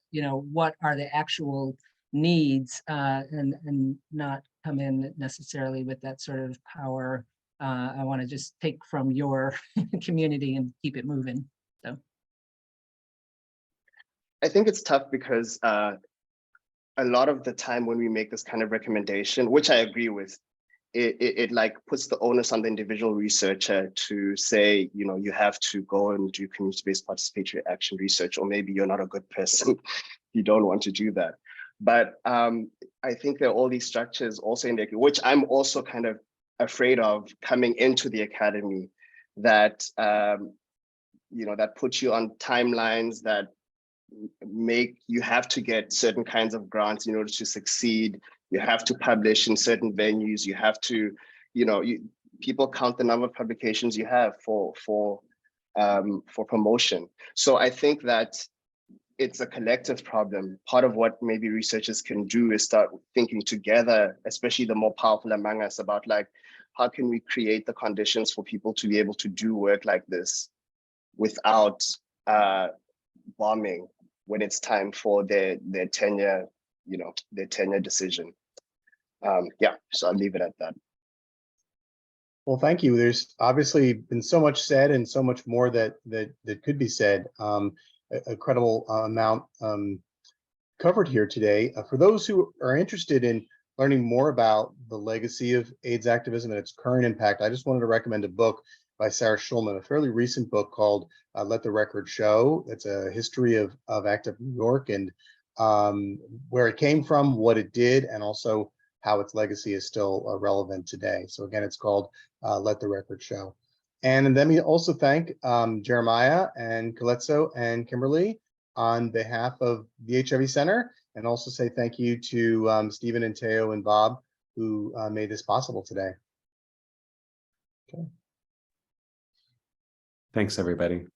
what are the actual needs, and not come in necessarily with that sort of power. I want to just take from your community and keep it moving. So I think it's tough because a lot of the time when we make this kind of recommendation, which I agree with, it like puts the onus on the individual researcher to say, you have to go and do community-based participatory action research, or maybe you're not a good person, you don't want to do that. But I think there are all these structures also in the, which I'm also kind of afraid of coming into the academy, that that puts you on timelines that make you have to get certain kinds of grants in order to succeed. You have to publish in certain venues. You have to, people count the number of publications you have for promotion. So I think that it's a collective problem. Part of what maybe researchers can do is start thinking together, especially the more powerful among us, about like, how can we create the conditions for people to be able to do work like this without bombing when it's time for their tenure, their tenure decision. Yeah, so I'll leave it at that. Well, thank you. There's obviously been so much said and so much more that could be said. A credible amount covered here today. For those who are interested in learning more about the legacy of AIDS activism and its current impact, I just wanted to recommend a book by Sarah Schulman, a fairly recent book called Let the Record Show. It's a history of Active New York and where it came from, what it did, and also how its legacy is still relevant today. So again, it's called Let the Record Show. And then we also thank Jeremiah and Keletso and Kimberleigh on behalf of the HIV Center, and also say thank you to Stephen and Teo and Bob, who made this possible today. Okay. Thanks, everybody.